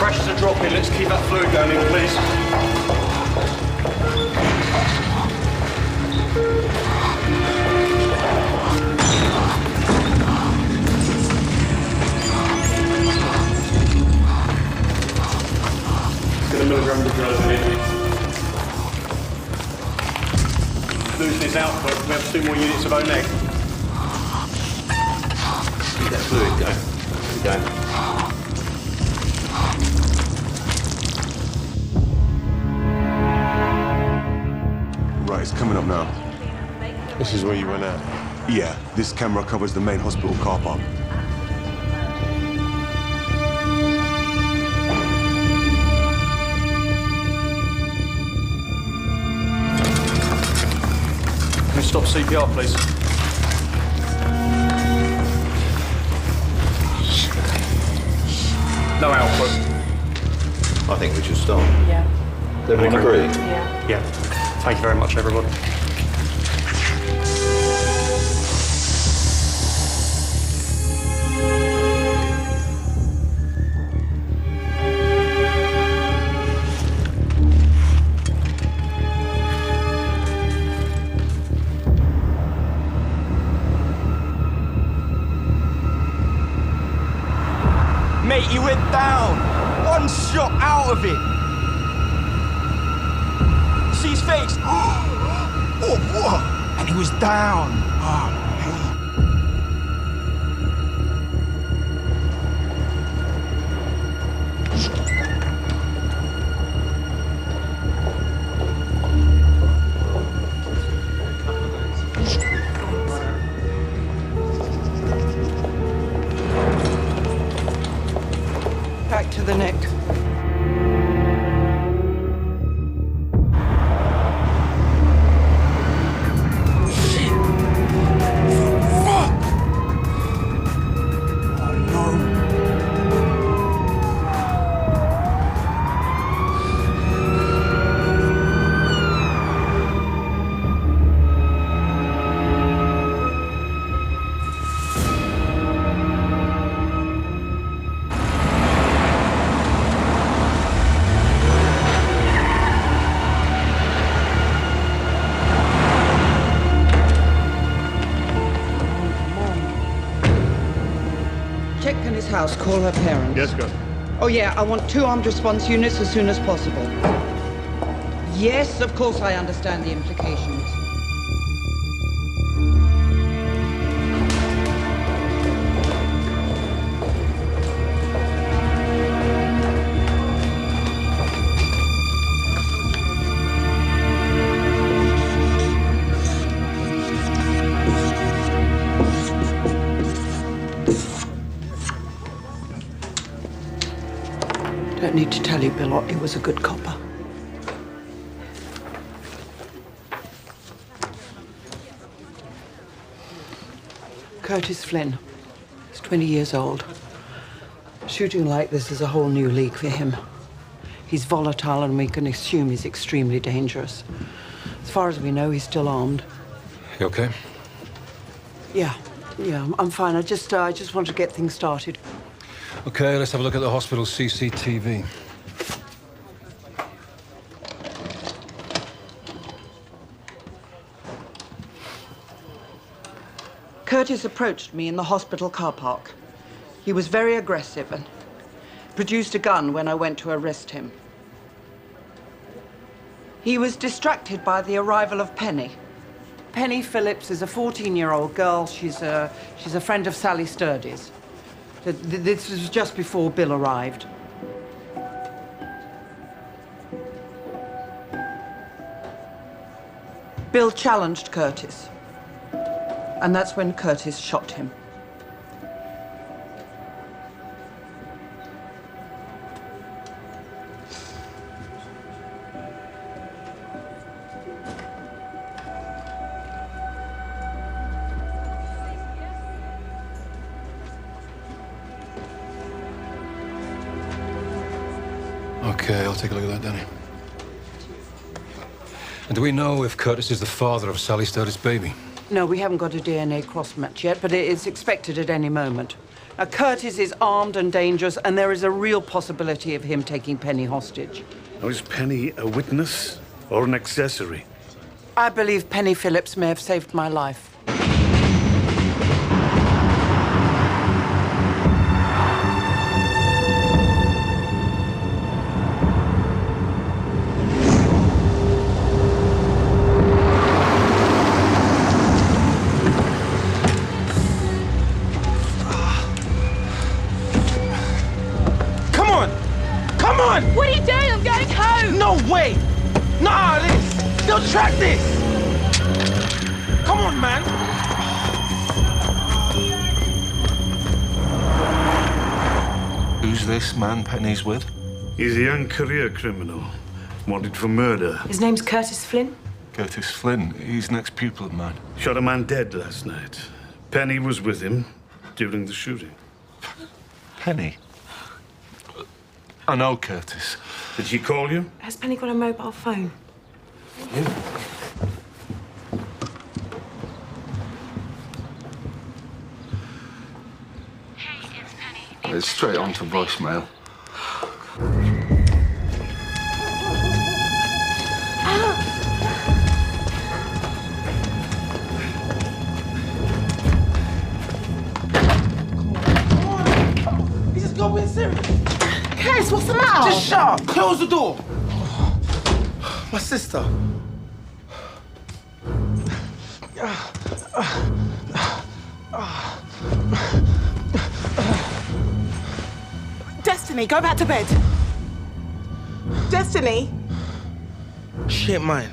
Pressures are dropping. Let's keep that fluid going in, please. Get a milligram of adrenaline in. Losing his output. We have 2 more units of O-neg. Keep that fluid going. Keep going. Right, it's coming up now. This is where you went out? Yeah, this camera covers the main hospital car park. Can we stop CPR, please? No output. I think we should stop. Yeah. Does everyone agree? Yeah. Yeah. Thank you very much, everybody. Mate, he went down. One shot out of it. See his face? Oh, what? And he was down. Oh, Back to the neck. Check Penny's house, call her parents. Yes, go. Oh yeah, I want 2 armed response units as soon as possible. Yes, of course I understand the implications. Don't need to tell you Bill Otley was a good copper. Curtis Flynn. He's 20 years old. Shooting like this is a whole new league for him. He's volatile and we can assume he's extremely dangerous. As far as we know, he's still armed. You okay? Yeah, I'm fine. I just want to get things started. Okay, let's have a look at the hospital's CCTV. Curtis approached me in the hospital car park. He was very aggressive and produced a gun when I went to arrest him. He was distracted by the arrival of Penny. Penny Phillips is a 14-year-old girl. She's a friend of Sally Sturdy's. This was just before Bill arrived. Bill challenged Curtis. And that's when Curtis shot him. Okay, I'll take a look at that, Danny. And do we know if Curtis is the father of Sally Sturdy's baby? No, we haven't got a DNA cross-match yet, but it is expected at any moment. Now, Curtis is armed and dangerous, and there is a real possibility of him taking Penny hostage. Now, is Penny a witness or an accessory? I believe Penny Phillips may have saved my life. What are you doing? I'm going home! No way! Nah, they'll track this! Come on, man! Who's this man Penny's with? He's a young career criminal, wanted for murder. His name's Curtis Flynn. Curtis Flynn. He's an ex-pupil of mine. Shot a man dead last night. Penny was with him during the shooting. Penny? I know Curtis. Did she call you? Has Penny got a mobile phone? It's straight on to voicemail. He's just going serious. Curtis, what's the matter? Just shut up. Close the door. My sister. Destiny, go back to bed. Destiny? Shit, mine.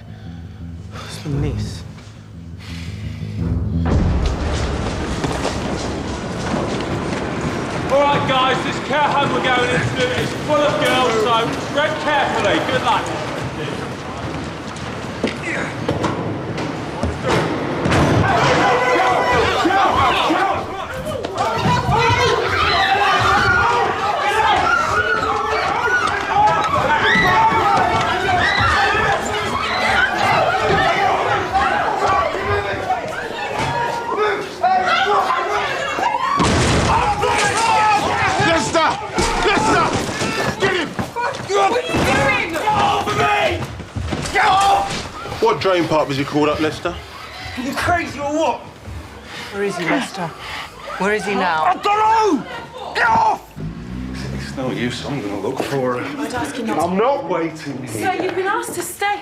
It's my niece. All right, guys, this care home we're going into is full of girls, so tread carefully. Good luck. What drain pipe was he called up, Lester? You crazy or what? Where is he, Lester? Where is he now? I don't know! Get off! It's no use. I'm gonna look for her. I'd ask you not I'm not waiting to. here. So you've been asked to stay.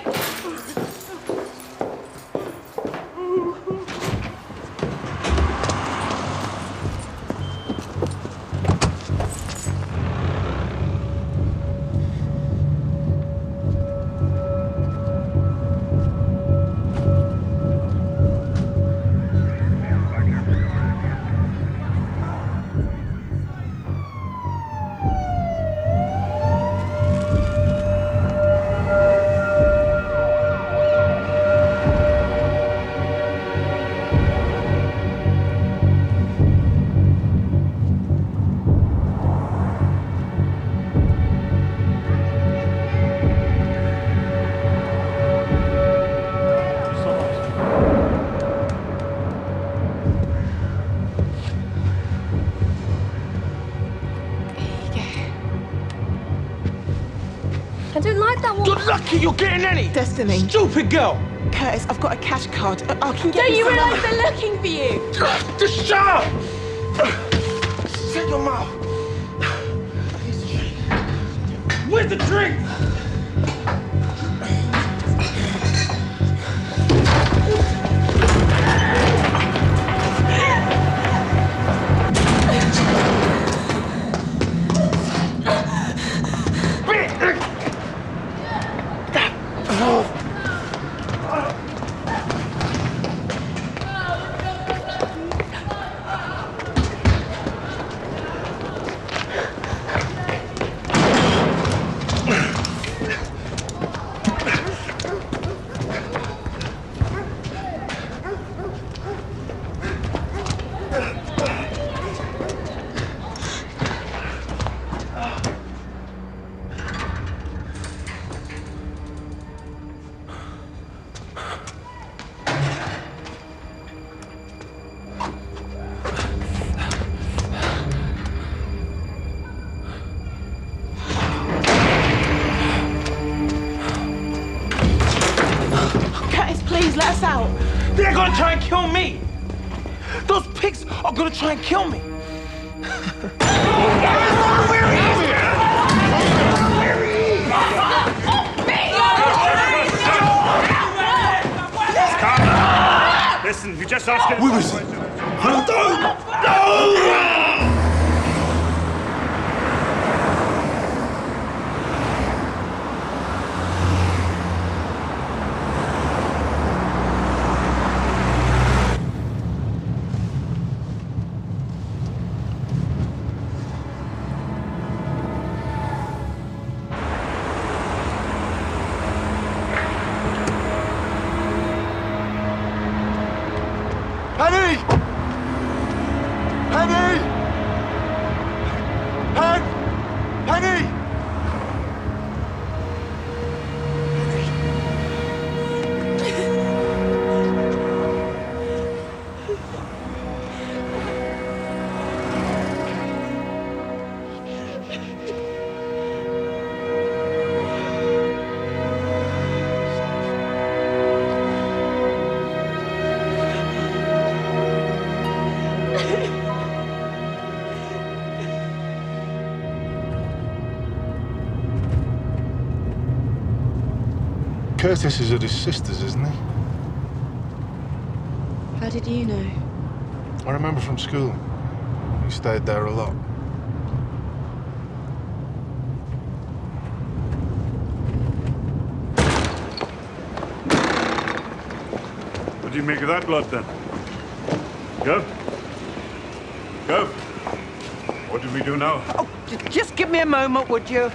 I don't like that one. You're lucky you're getting any! Destiny. Stupid girl! Curtis, I've got a cash card. I can get Don't you some realise money. they're looking for you? Just shut up! Shut your mouth! Where's the drink? Let us out. They're gonna try and kill me. Those pigs are gonna try and kill me. Listen, we just asked him. Where is he? Penny! Penny! Penny! Curtis is at his sister's, isn't he? How did you know? I remember from school. He stayed there a lot. What do you make of that blood, then? Go. Go. What do we do now? Oh, just give me a moment, would you?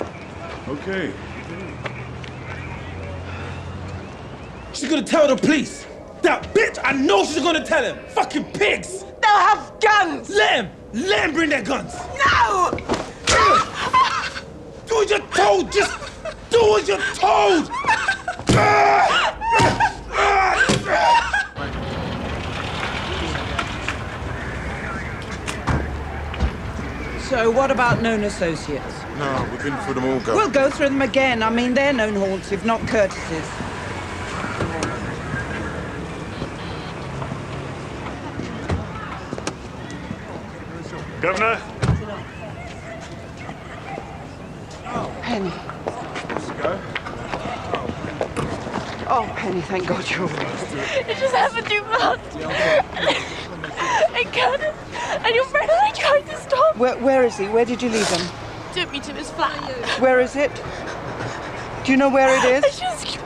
Okay. She's gonna tell the police. That bitch, I know she's gonna tell him. Fucking pigs. They'll have guns. Let him bring their guns. No! Do what you're told. Just do what you're told. So what about known associates? No, we've been through them all, We'll go through them again. I mean, they're known haunts, if not Curtis's. Governor? Penny. Oh, Penny, thank God you're all right. It just happened too fast. And Curtis and your friend and I tried to stop. Where is he? Where did you leave him? Took me to his flat. Where is it? Do you know where it I is? just...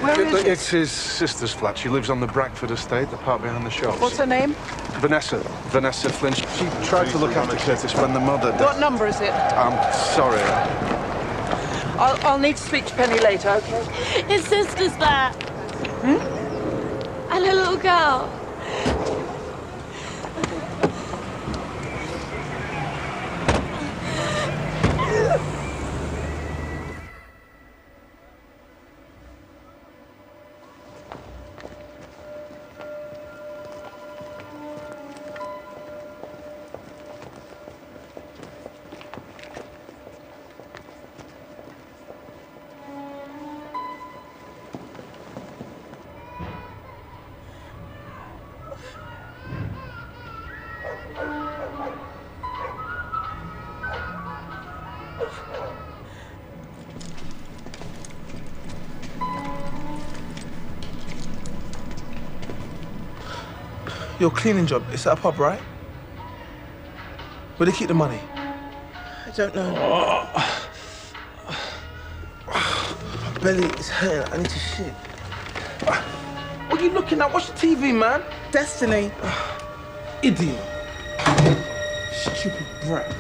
Where is it? It's his sister's flat. She lives on the Brackford estate, the part behind the shops. What's her name? Vanessa Flynn. She tried to look after Curtis when the mother died. What number is it? I'm sorry. I'll need to speak to Penny later, okay? His sister's there. And a little girl. Your cleaning job, it's at a pub, right? Where do you keep the money? I don't know. My belly is hurting. I need to shit. What are you looking at? Watch the TV, man. Destiny. Idiot. Stupid brat.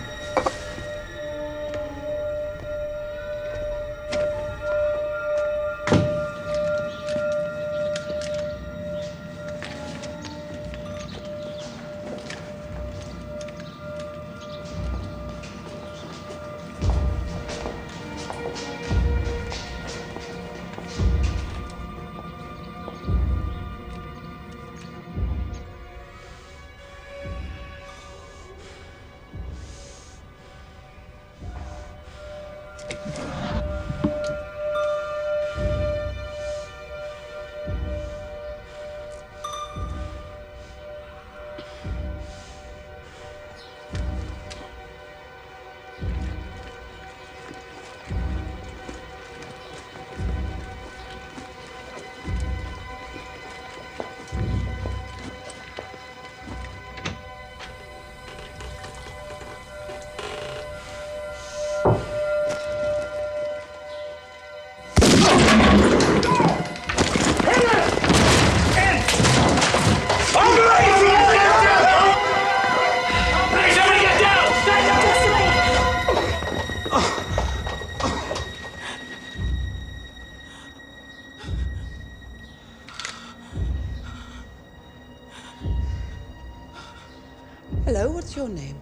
What's your name?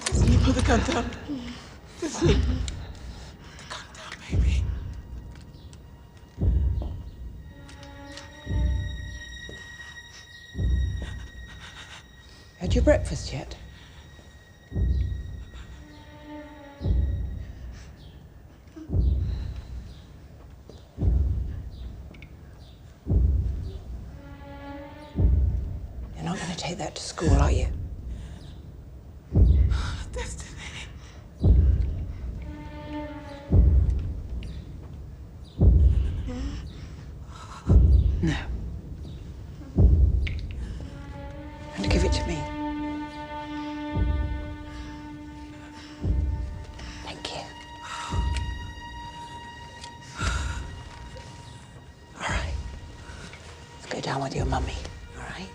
Destiny, put the gun down. Destiny. Put the gun down, baby. Had you breakfast yet? You're not going to take that to school, are you? Destiny. No. And give it to me. Thank you. All right. Let's go down with your mummy, all right?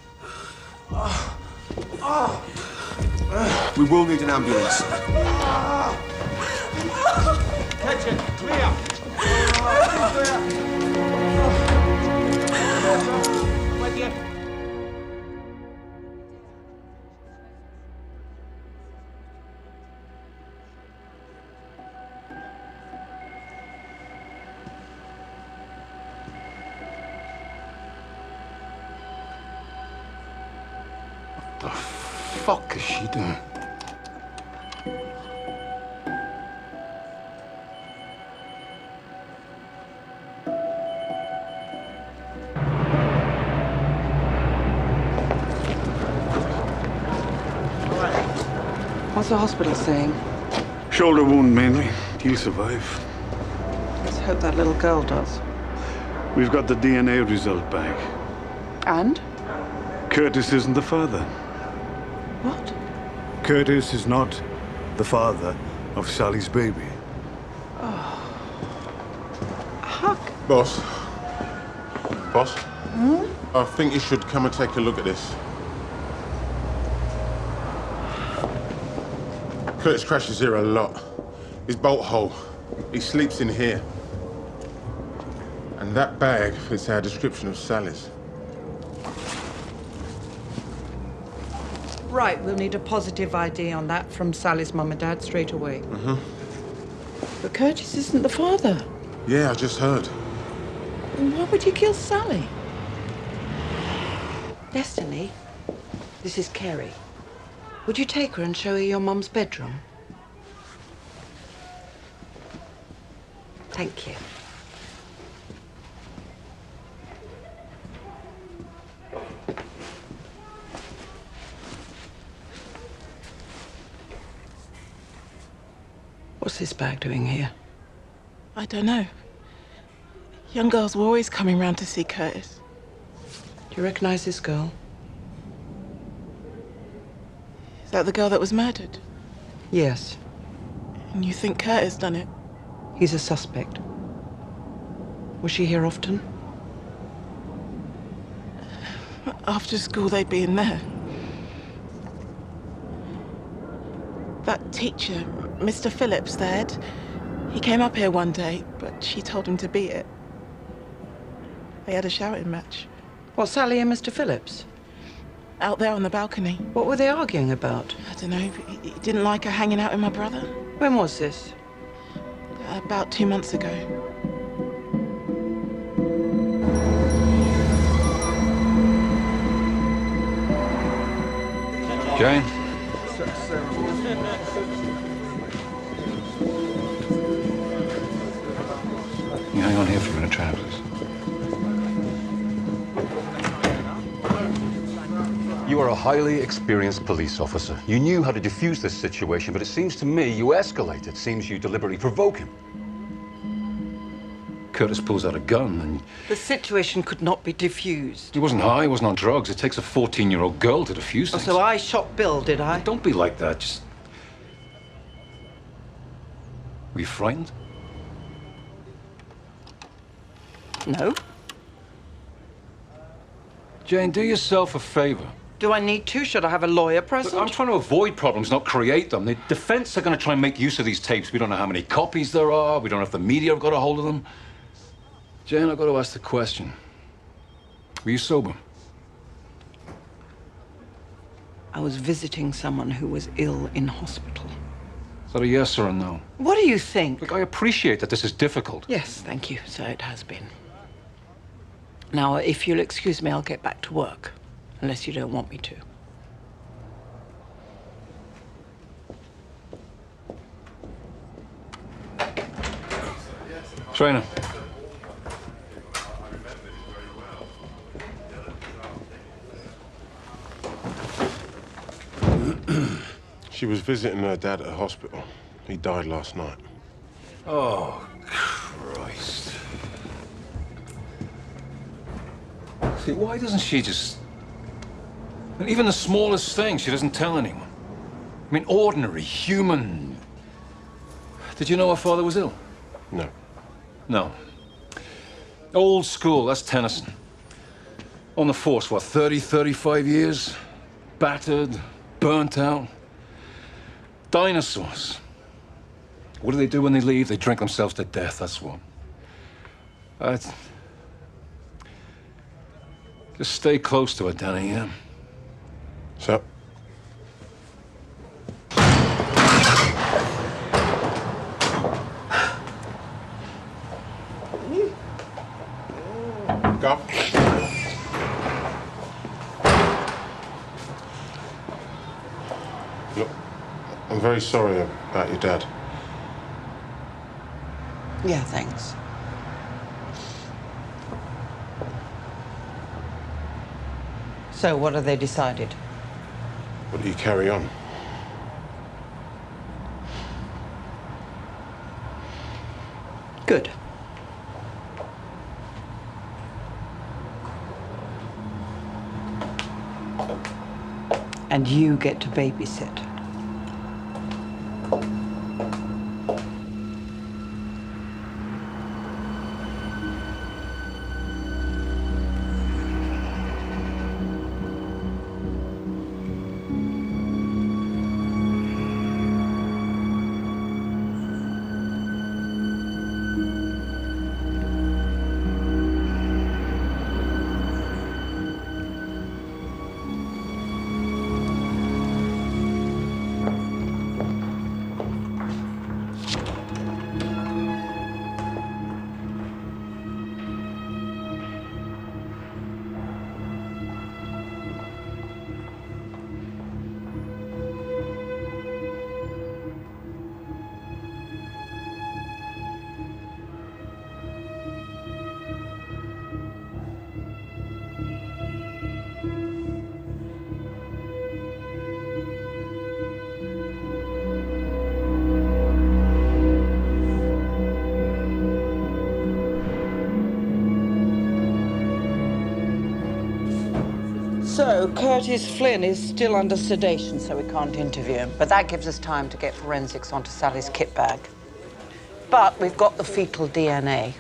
We will need an ambulance. Attention, clear. With you. What the fuck is she doing? What's the hospital saying? Shoulder wound mainly. He'll survive. Let's hope that little girl does. We've got the DNA result back. And? Curtis isn't the father. What? Curtis is not the father of Sally's baby. Huck. Boss. Boss? I think you should come and take a look at this. Curtis crashes here a lot. His bolt hole. He sleeps in here. And that bag fits our description of Sally's. Right, we'll need a positive ID on that from Sally's mum and dad straight away. But Curtis isn't the father. Yeah, I just heard. Then why would you kill Sally? Destiny, this is Kerry. Would you take her and show her your mum's bedroom? Thank you. What's this bag doing here? I don't know. Young girls were always coming round to see Curtis. Do you recognize this girl? Is that the girl that was murdered? Yes. And you think Curtis done it? He's a suspect. Was she here often? After school, they'd be in there. That teacher, Mr. Phillips, the head, he came up here one day, but she told him to beat it. They had a shouting match. What, Sally and Mr. Phillips? Out there on the balcony. What were they arguing about? I don't know. He didn't like her hanging out with my brother. When was this? About 2 months ago. Jane? You hang on here for a minute, Travis. You are a highly experienced police officer. You knew how to defuse this situation, but it seems to me you escalate. It seems you deliberately provoke him. Curtis pulls out a gun and... The situation could not be diffused. He wasn't high, he wasn't on drugs. It takes a 14-year-old girl to defuse things. So I shot Bill, did I? Don't be like that, just... Were you frightened? No. Jane, do yourself a favor. Do I need to? Should I have a lawyer present? Look, I'm trying to avoid problems, not create them. The defense are going to try and make use of these tapes. We don't know how many copies there are. We don't know if the media have got a hold of them. Jane, I've got to ask the question. Were you sober? I was visiting someone who was ill in hospital. Is that a yes or a no? What do you think? Look, I appreciate that this is difficult. Yes, thank you. So it has been. Now, if you'll excuse me, I'll get back to work. Unless you don't want me to. Trainer. She was visiting her dad at the hospital. He died last night. Oh, Christ. See, why doesn't she just... And even the smallest thing, she doesn't tell anyone. I mean, ordinary, human... Did you know her father was ill? No. No. Old school, that's Tennison. On the force, what, 30, 35 years? Battered, burnt out. Dinosaurs. What do they do when they leave? They drink themselves to death, that's what. Just stay close to her, Danny, yeah? So? Go. Look, I'm very sorry about your dad. Yeah, thanks. So, what have they decided? But you carry on. Good. And you get to babysit. So, Curtis Flynn is still under sedation, so we can't interview him. But that gives us time to get forensics onto Sally's kit bag. But we've got the fetal DNA.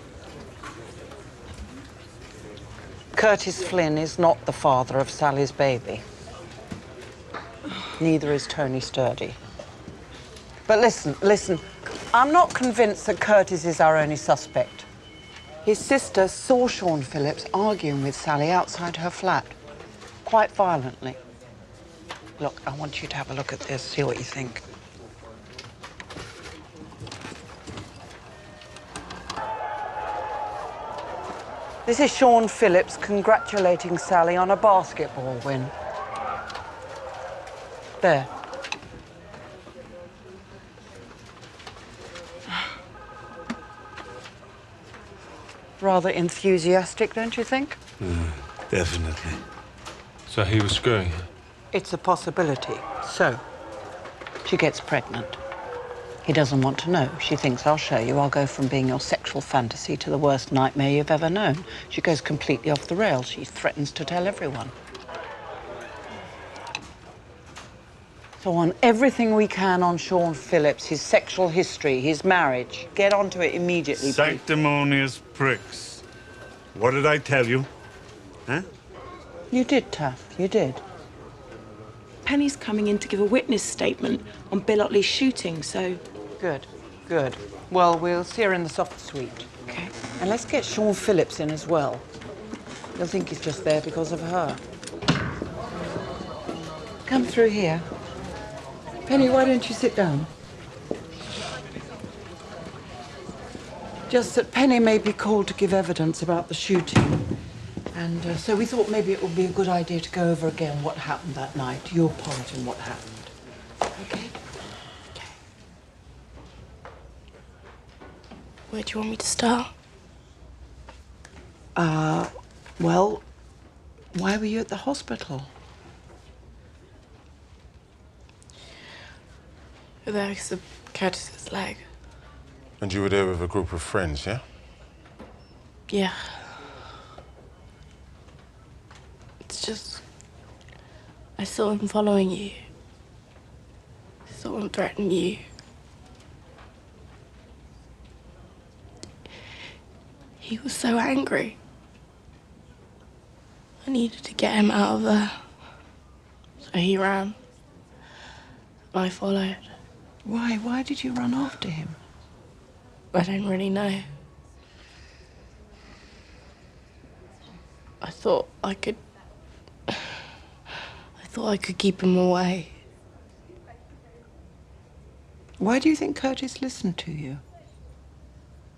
Curtis Flynn is not the father of Sally's baby. Neither is Tony Sturdy. But listen, I'm not convinced that Curtis is our only suspect. His sister saw Sean Phillips arguing with Sally outside her flat. Quite violently. Look, I want you to have a look at this, see what you think. This is Sean Phillips congratulating Sally on a basketball win. There. Rather enthusiastic, don't you think? Definitely. So he was screwing her? It's a possibility. So, she gets pregnant. He doesn't want to know. She thinks, I'll show you. I'll go from being your sexual fantasy to the worst nightmare you've ever known. She goes completely off the rails. She threatens to tell everyone. So on everything we can on Sean Phillips, his sexual history, his marriage, get onto it immediately, please. Sanctimonious pricks. What did I tell you? Huh? You did, Taff. You did. Penny's coming in to give a witness statement on Bill Otley's shooting, so... Good, good. Well, we'll see her in the soft suite. Okay. And let's get Sean Phillips in as well. You'll think he's just there because of her. come through here. Penny, why don't you sit down? Just that Penny may be called to give evidence about the shooting. And so we thought maybe it would be a good idea to go over again what happened that night, your part in what happened. Okay? Okay. Where do you want me to start? Well, why were you at the hospital? There was a Curtis's leg. And you were there with a group of friends, yeah? Yeah. It's just... I saw him following you. I saw him threaten you. He was so angry. I needed to get him out of there. So he ran. I followed. Why? Why did you run after him? I don't really know. I thought I could keep him away. Why do you think Curtis listened to you?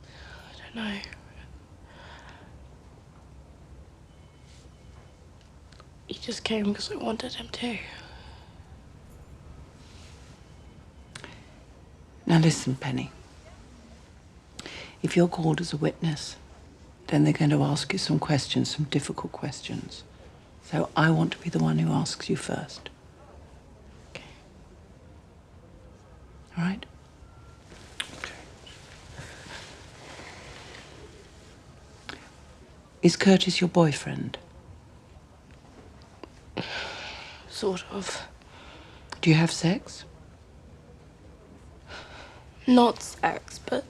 I don't know. He just came because I wanted him to. Now listen, Penny. If you're called as a witness, then they're going to ask you some questions, some difficult questions. So I want to be the one who asks you first. Okay. All right? Okay. Is Curtis your boyfriend? Sort of. Do you have sex? Not sex, but...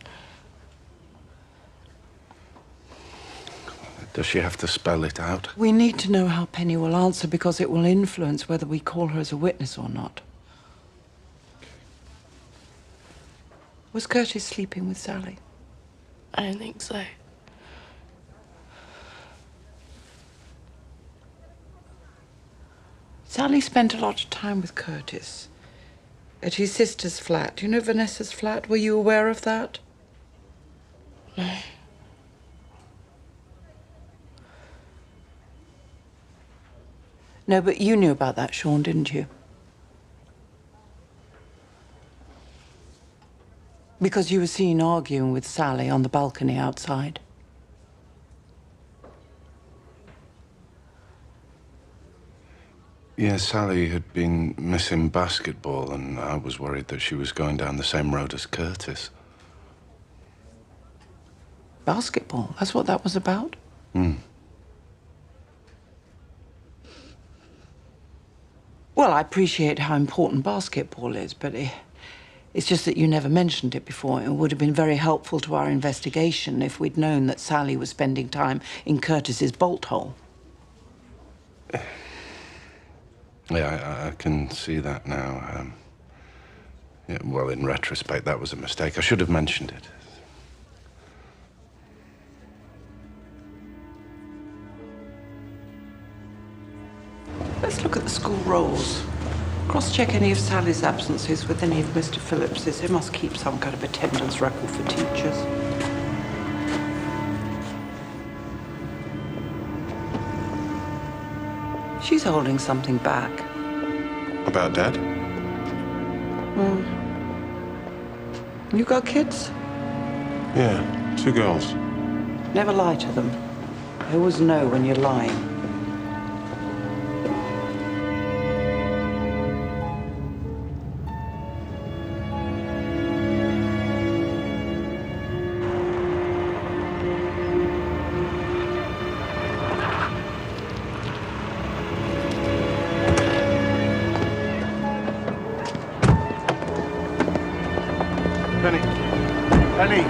Does she have to spell it out? We need to know how Penny will answer because it will influence whether we call her as a witness or not. Was Curtis sleeping with Sally? I don't think so. Sally spent a lot of time with Curtis at his sister's flat. Do you know Vanessa's flat? Were you aware of that? No. No, but you knew about that, Sean, didn't you? Because you were seen arguing with Sally on the balcony outside. Yeah, Sally had been missing basketball, and I was worried that she was going down the same road as Curtis. Basketball? That's what that was about? Well, I appreciate how important basketball is, but it's just that you never mentioned it before. It would have been very helpful to our investigation if we'd known that Sally was spending time in Curtis's bolt hole. Yeah, I can see that now. Yeah, well, in retrospect, that was a mistake. I should have mentioned it. Let's look at the school rolls. Cross-check any of Sally's absences with any of Mr. Phillips's. They must keep some kind of attendance record for teachers. She's holding something back. About Dad? You got kids? Yeah, 2 girls. Never lie to them. They always know when you're lying. Penny!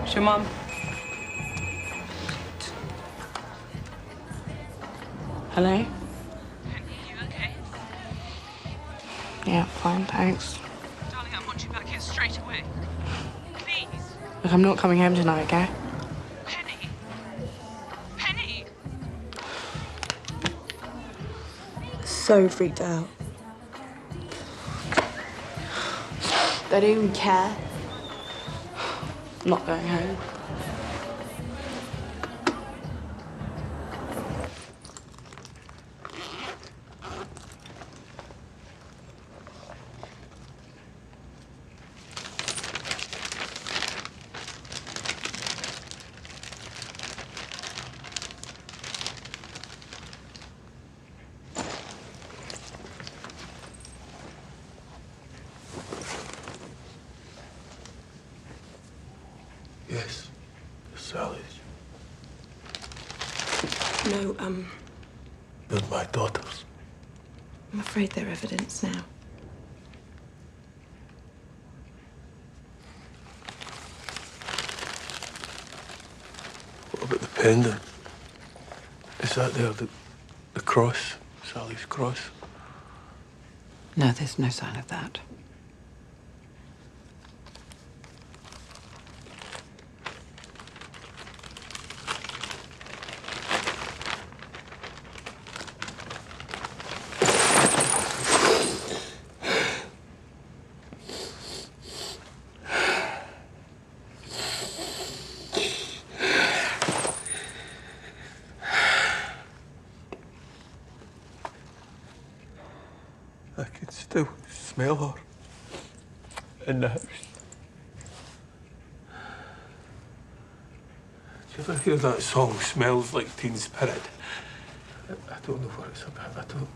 It's your mum. Hello? Penny, you okay? Yeah, fine, thanks. Darling, I want you back here straight away. Please. Look, I'm not coming home tonight, okay? Penny. Penny. So freaked out. They don't even care. I'm not going home. Yes, Sally's. No, They're my daughters. I'm afraid they're evidence now. What about the pendant? Is that there, the cross? Sally's cross? No, there's no sign of that. I can still smell her in the house. Do you ever hear that song, Smells Like Teen Spirit? I don't know what it's about. I don't.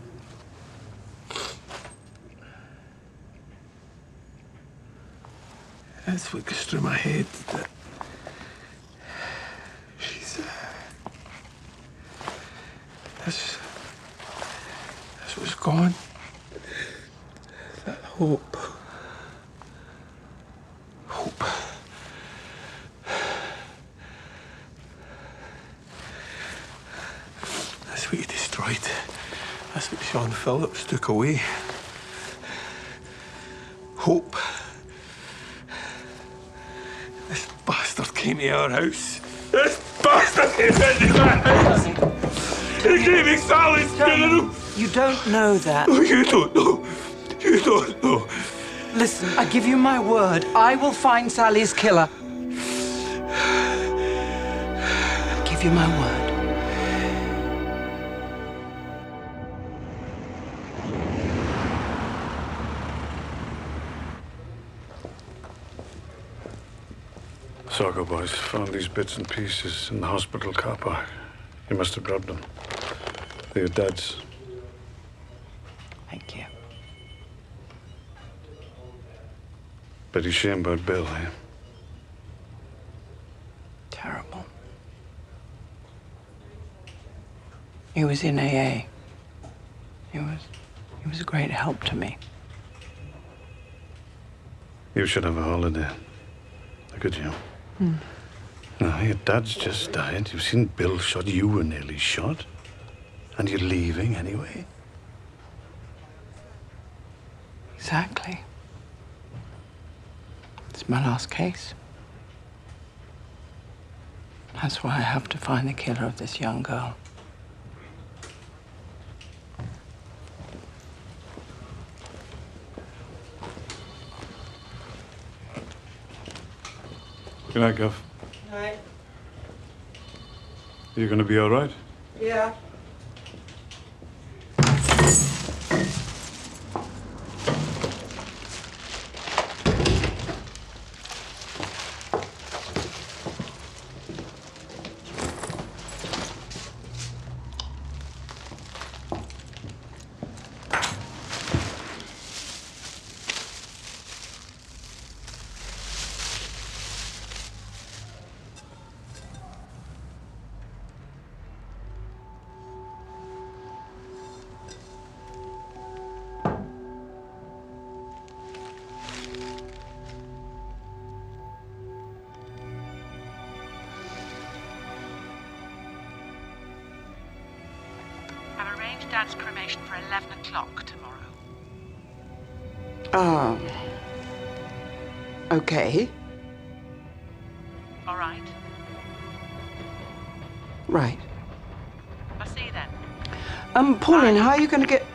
That's what goes through my head. That she's. That's what's gone. That hope. Hope. That's what he destroyed. That's what Sean Phillips took away. Hope. This bastard came to our house. This bastard came into our house. He gave me Sally's funeral. You don't know that. No, you don't know. You don't know. Listen, I give you my word. I will find Sally's killer. I give you my word. Soccer boys found these bits and pieces in the hospital car park. You must have grabbed them. They're your dad's. Thank you. But he's shame about Bill, eh? Terrible. He was in AA. He was a great help to me. You should have a holiday. Look at you. No, your dad's just died. You've seen Bill shot. You were nearly shot. And you're leaving anyway. Exactly. It's my last case. That's why I have to find the killer of this young girl. Good night, Guff. Night. You gonna be all right? Yeah. arrange Dad's cremation for 11 o'clock tomorrow. Okay. All right. Right. I'll see you then. Pauline, how are you going to get...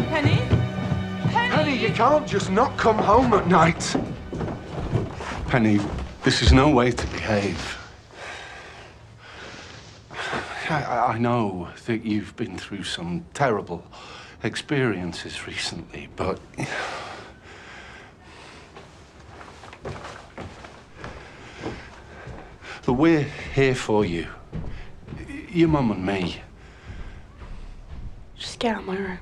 Penny? Penny, you can't just not come home at night. Penny, this is no way to behave. I know that you've been through some terrible experiences recently, but... But we're here for you. Your mum and me. Just get out of my room.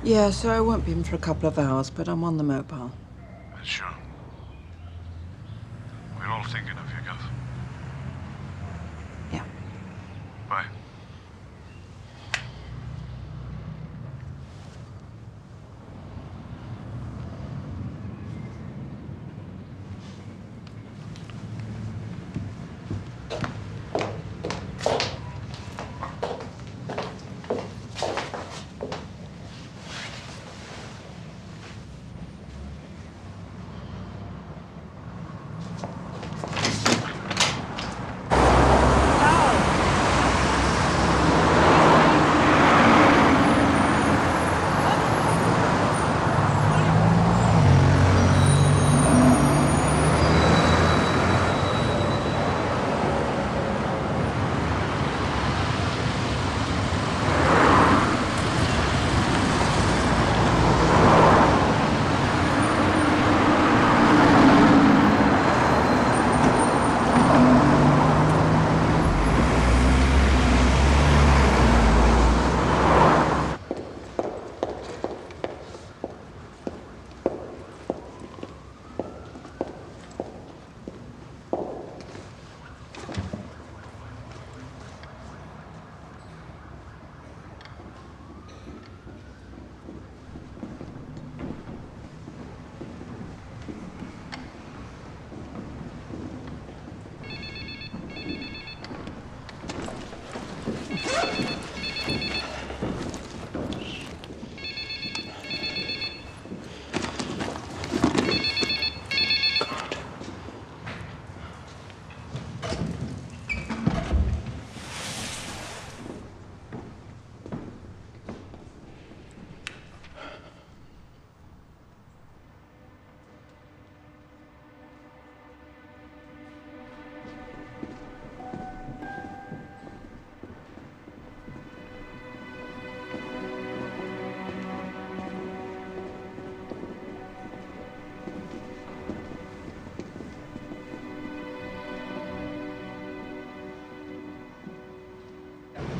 Yeah, so I won't be in for a couple of hours, but I'm on the mobile. Sure. We're all thinking of you, Gus. Yeah. Bye.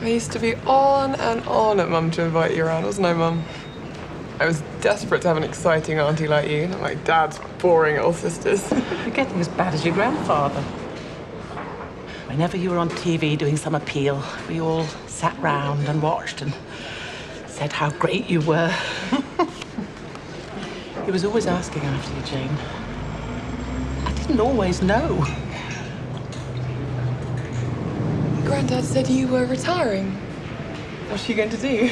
I used to be on and on at Mum to invite you around, wasn't I, Mum? I was desperate to have an exciting auntie like you, not like Dad's boring old sisters. You're getting as bad as your grandfather. Whenever you were on TV doing some appeal, we all sat round and watched and said how great you were. He was always asking after you, Jane. I didn't always know. Granddad said you were retiring. What's she going to do?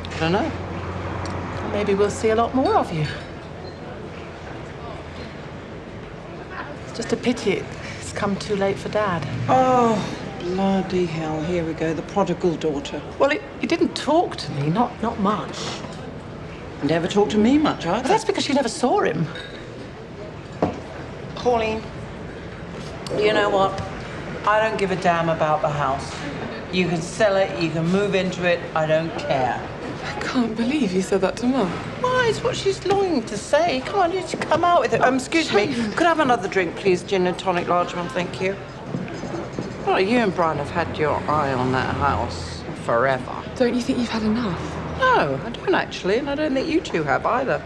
I don't know. Maybe we'll see a lot more of you. It's just a pity it's come too late for Dad. Oh, bloody hell. Here we go, the prodigal daughter. Well, he didn't talk to me, not much. And never talked to me much either. But that's because you never saw him. Pauline, you know what? I don't give a damn about the house. You can sell it, you can move into it, I don't care. I can't believe you said that to Mum. Why? it's what she's longing to say. Come on, you should come out with it. Excuse me, could I have another drink, please? Gin and tonic, large one, thank you. Well, you and Brian have had your eye on that house forever. Don't you think you've had enough? No, I don't actually, and I don't think you two have either.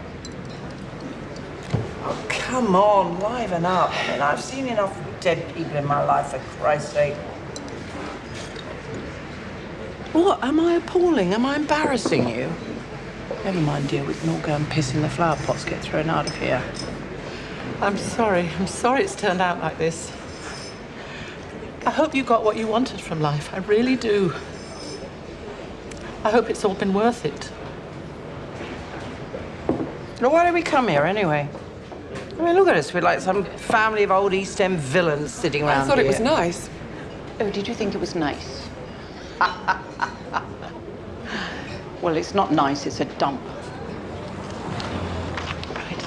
Oh, come on, liven up. I mean, I've seen enough dead people in my life, for Christ's sake. What? Am I appalling? Am I embarrassing you? Never mind, dear. We can all go and piss in the flower pots, get thrown out of here. I'm sorry. I'm sorry it's turned out like this. I hope you got what you wanted from life. I really do. I hope it's all been worth it. Well, why did we come here, anyway? I mean, look at us. We're like some family of old East End villains sitting around I thought here. it was nice. Oh, did you think it was nice? Well, it's not nice, it's a dump. Right.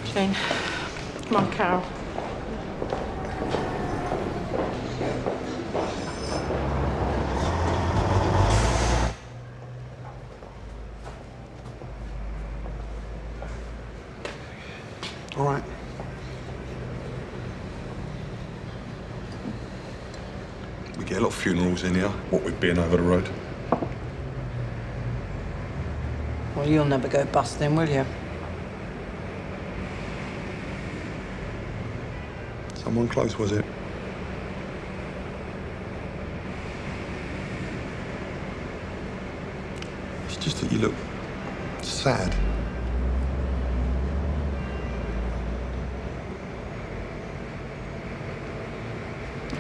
Jane, come on, Carol. All right. We get a lot of funerals in here, what with being over the road. Well, you'll never go busting, will you? Someone close, was it? It's just that you look sad.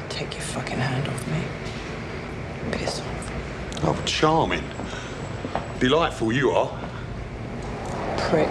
Take your fucking hand off me. Piss off. Oh, charming. Delightful you are. Prick.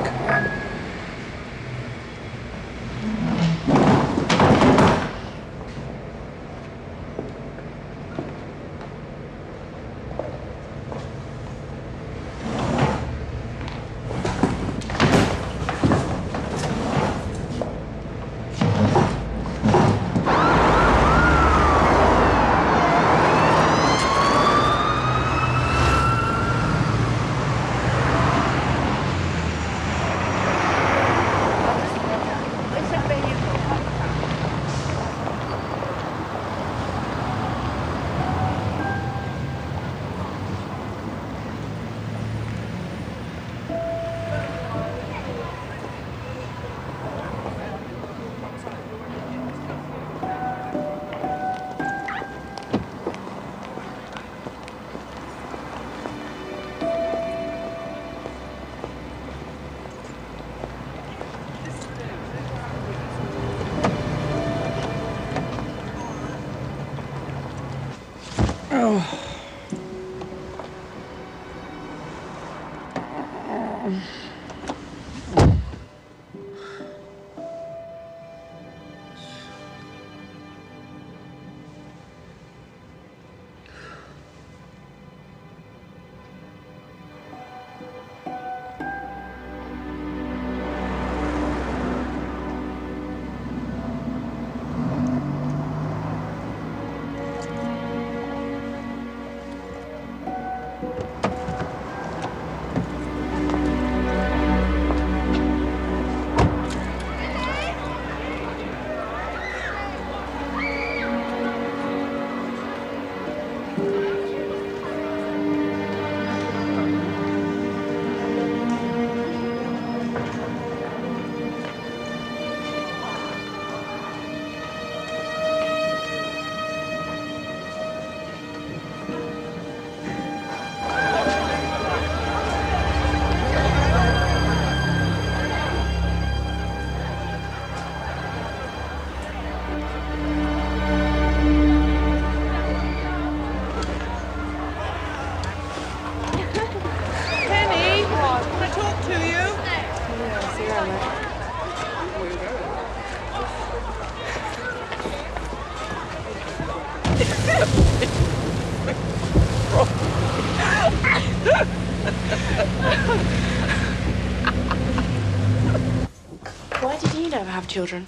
Why did he never have children?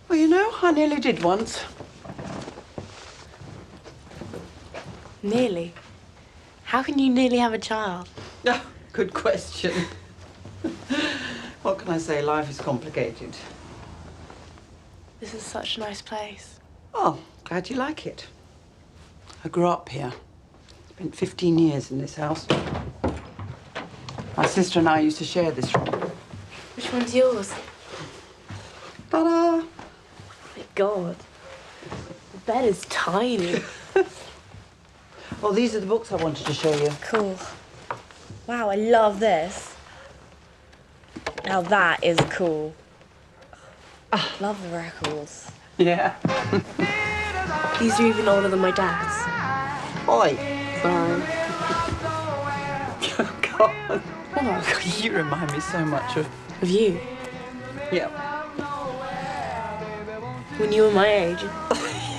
Well, you know, I nearly did once. Nearly. How can you nearly have a child? Oh, good question. What can I say? Life is complicated. This is such a nice place. Oh, glad you like it. I grew up here. Spent 15 years in this house. My sister and I used to share this room. Which one's yours? Ta-da! Oh my God. The bed is tiny. Well, these are the books I wanted to show you. Cool. Wow, I love this. Now that is cool. Love the records. Yeah. These are even older than my dad's. Oi. Sorry. God. Oh, you remind me so much of you. Yeah. When you were my age.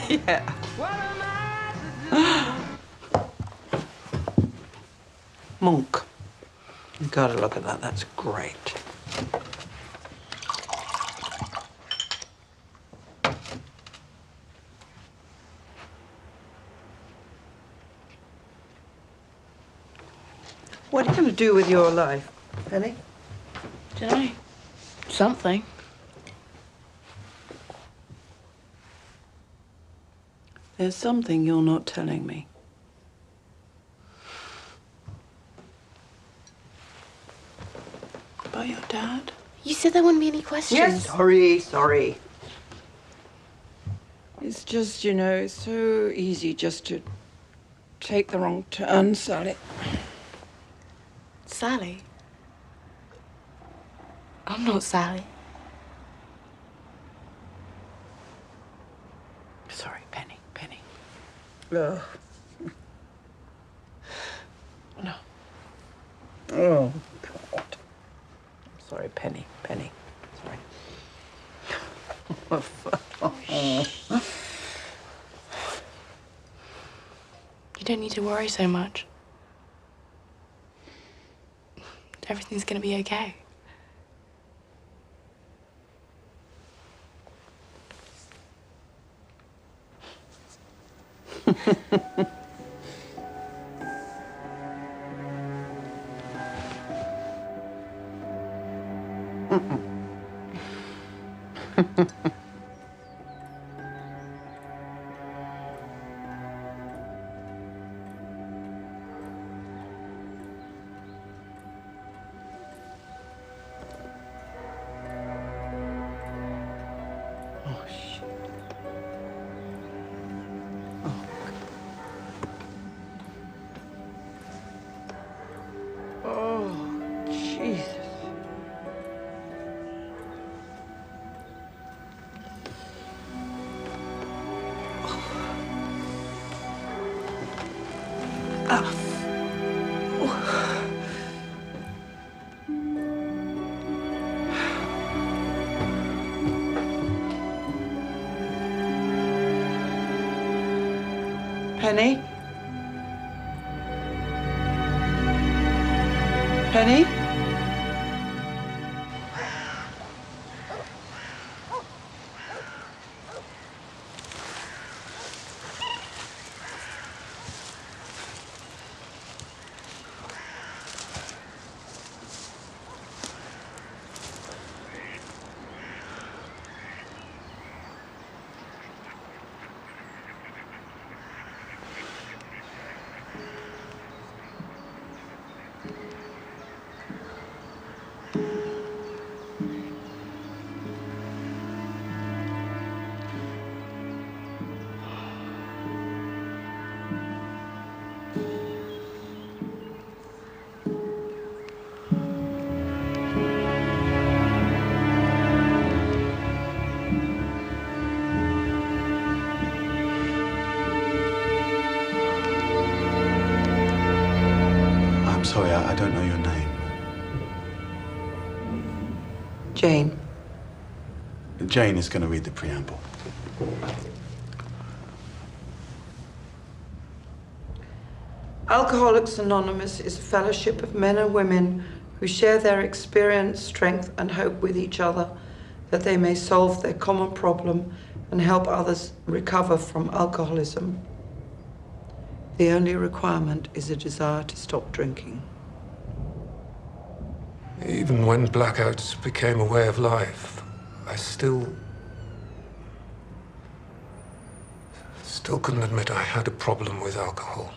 Yeah. Monk. You gotta look at that. That's great. What are you going to do with your life, Penny? Dunno. Something. There's something you're not telling me. About your dad? You said there wouldn't be any questions. Yes, sorry. It's just, you know, it's so easy just to take the wrong turn, Sally. Sally? I'm not Sally. Sorry, Penny. Ugh. No. Oh, God. I'm sorry, Penny. Sorry. You don't need to worry so much. Everything's gonna be okay. Oh, Jesus. Penny? Penny? I'm sorry, I don't know your name. Jane. Jane is going to read the preamble. Alcoholics Anonymous is a fellowship of men and women who share their experience, strength, and hope with each other that they may solve their common problem and help others recover from alcoholism. The only requirement is a desire to stop drinking. Even when blackouts became a way of life, I still couldn't admit I had a problem with alcohol.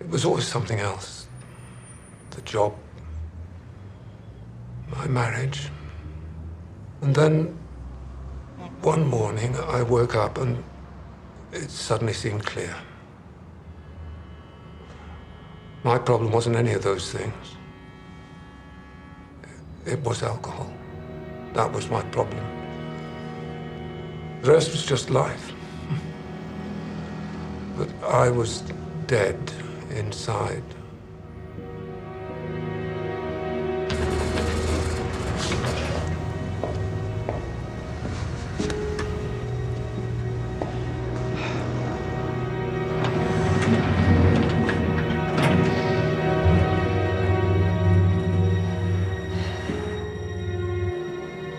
It was always something else. The job, my marriage. And then one morning I woke up and it suddenly seemed clear. My problem wasn't any of those things. It was alcohol. That was my problem. The rest was just life. But I was dead inside.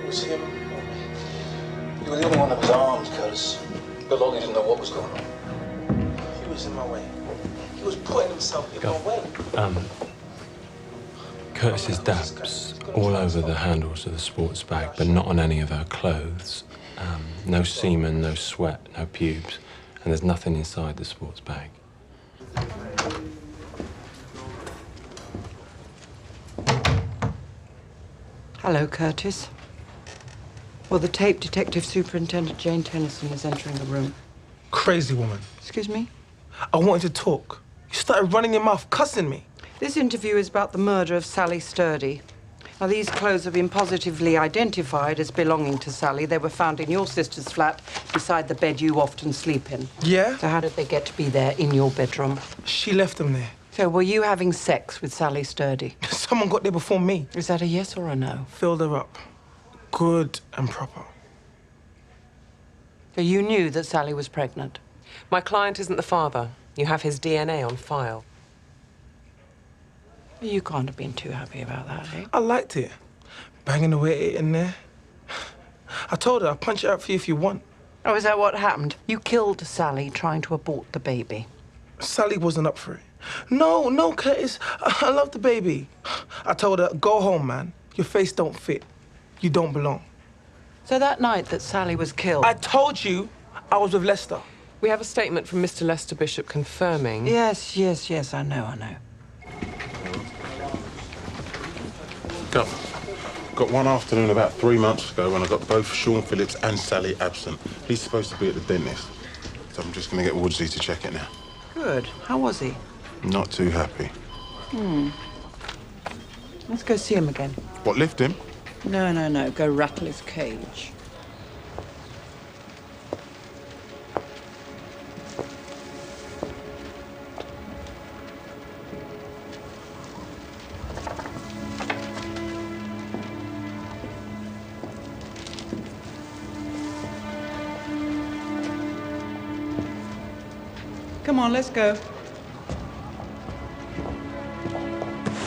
Was him? You were the only one that was armed, Curtis. Bill Otley didn't know what was going on. He was in my way. He was putting himself in my way. Curtis's dabs all over the handles of the sports bag, but not on any of her clothes. No semen, no sweat, no pubes, and there's nothing inside the sports bag. Hello, Curtis. Well, the tape detective superintendent, Jane Tennison, is entering the room. Crazy woman. Excuse me? I wanted to talk. You started running your mouth, cussing me. This interview is about the murder of Sally Sturdy. Now, these clothes have been positively identified as belonging to Sally. They were found in your sister's flat beside the bed you often sleep in. Yeah? So how did they get to be there in your bedroom? She left them there. So were you having sex with Sally Sturdy? Someone got there before me. Is that a yes or a no? Filled her up. Good and proper. So you knew that Sally was pregnant? My client isn't the father. You have his DNA on file. You can't have been too happy about that, eh? I liked it. Banging away in there. I told her I'll punch it out for you if you want. Oh, is that what happened? You killed Sally trying to abort the baby. Sally wasn't up for it. No, Curtis. I love the baby. I told her, go home, man. Your face don't fit. You don't belong. So that night that Sally was killed... I told you I was with Lester. We have a statement from Mr. Lester Bishop confirming... Yes, I know. Got one afternoon about 3 months ago when I got both Sean Phillips and Sally absent. He's supposed to be at the dentist. So I'm just going to get Woodsy to check it now. Good. How was he? Not too happy. Let's go see him again. What, lift him? No. Go rattle his cage. Come on, let's go.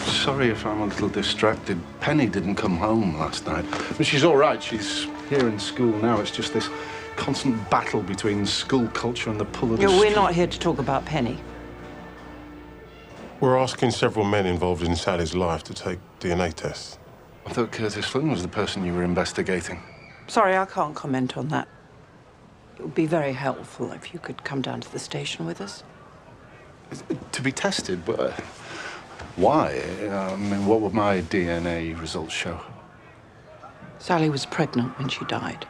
Sorry if I'm a little distracted. Penny didn't come home last night. But she's all right. She's here in school now. It's just this constant battle between school culture and the pull of the We're street. not here to talk about Penny. We're asking several men involved in Sally's life to take DNA tests. I thought Curtis Flynn was the person you were investigating. Sorry, I can't comment on that. It would be very helpful if you could come down to the station with us. To be tested? But why? I mean, what would my DNA results show? Sally was pregnant when she died.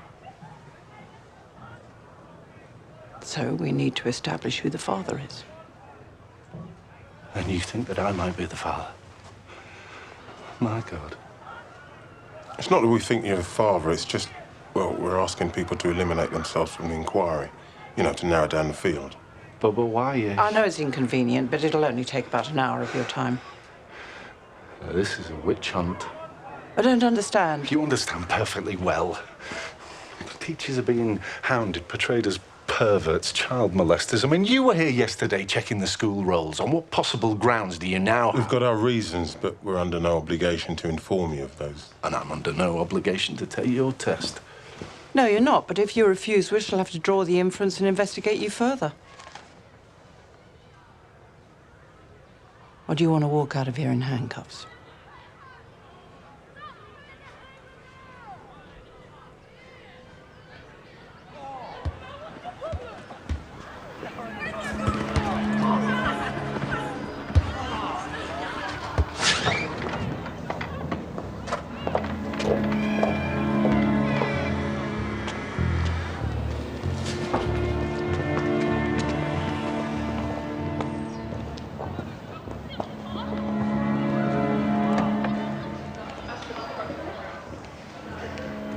So we need to establish who the father is. And you think that I might be the father? My God. It's not that we think you're the father, it's just, well, we're asking people to eliminate themselves from the inquiry. You know, to narrow down the field. But why? I know it's inconvenient, but it'll only take about an hour of your time. This is a witch hunt. I don't understand. You understand perfectly well. Teachers are being hounded, portrayed as perverts, child molesters. I mean, you were here yesterday checking the school rolls. On what possible grounds do you now... We've got our reasons, but we're under no obligation to inform you of those. And I'm under no obligation to take your test. No, you're not, but if you refuse, we shall have to draw the inference and investigate you further. Or do you want to walk out of here in handcuffs?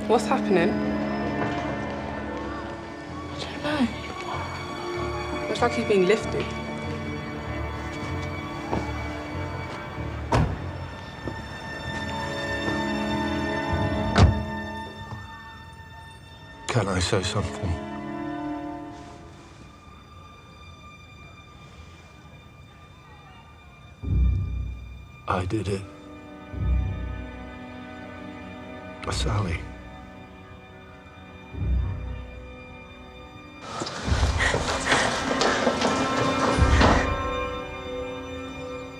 What's happening? I don't know. Looks like he's been lifted. Can I say something? I did it. Sally.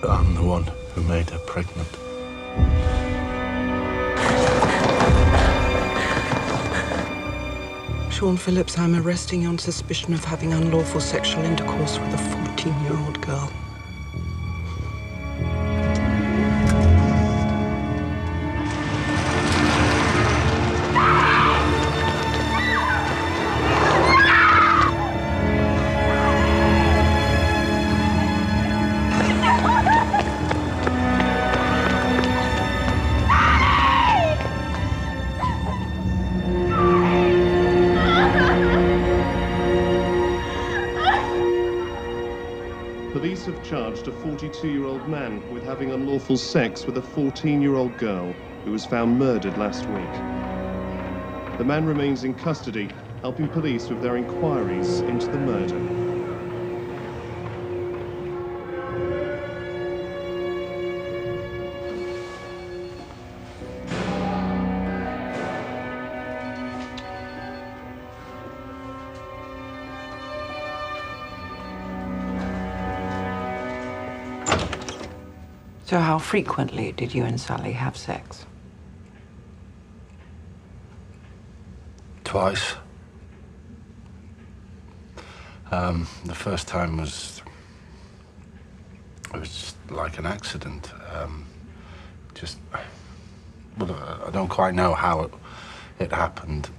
I'm the one who made her pregnant. Sean Phillips, I'm arresting you on suspicion of having unlawful sexual intercourse with a 14-year-old girl. Police have charged a 42-year-old man with having unlawful sex with a 14-year-old girl who was found murdered last week. The man remains in custody, helping police with their inquiries into the murder. So how frequently did you and Sally have sex? Twice. The first time was like an accident. Well, I don't quite know how it happened.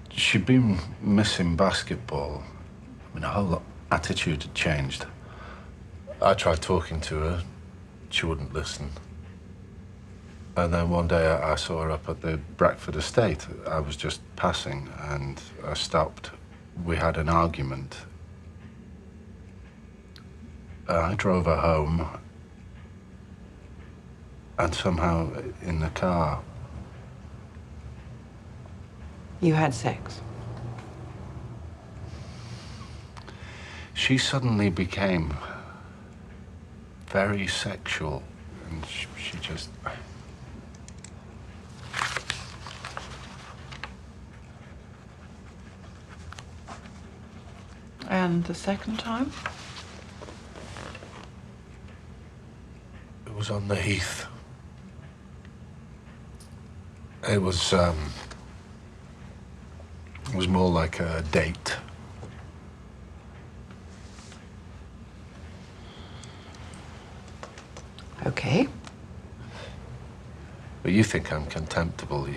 She'd been missing basketball. I mean, her whole attitude had changed. I tried talking to her. She wouldn't listen. And then one day I saw her up at the Brackford estate. I was just passing and I stopped. We had an argument. I drove her home and somehow in the car... You had sex? She suddenly became very sexual, and she just... And the second time? It was on the heath. It was more like a date. Okay. But you think I'm contemptible.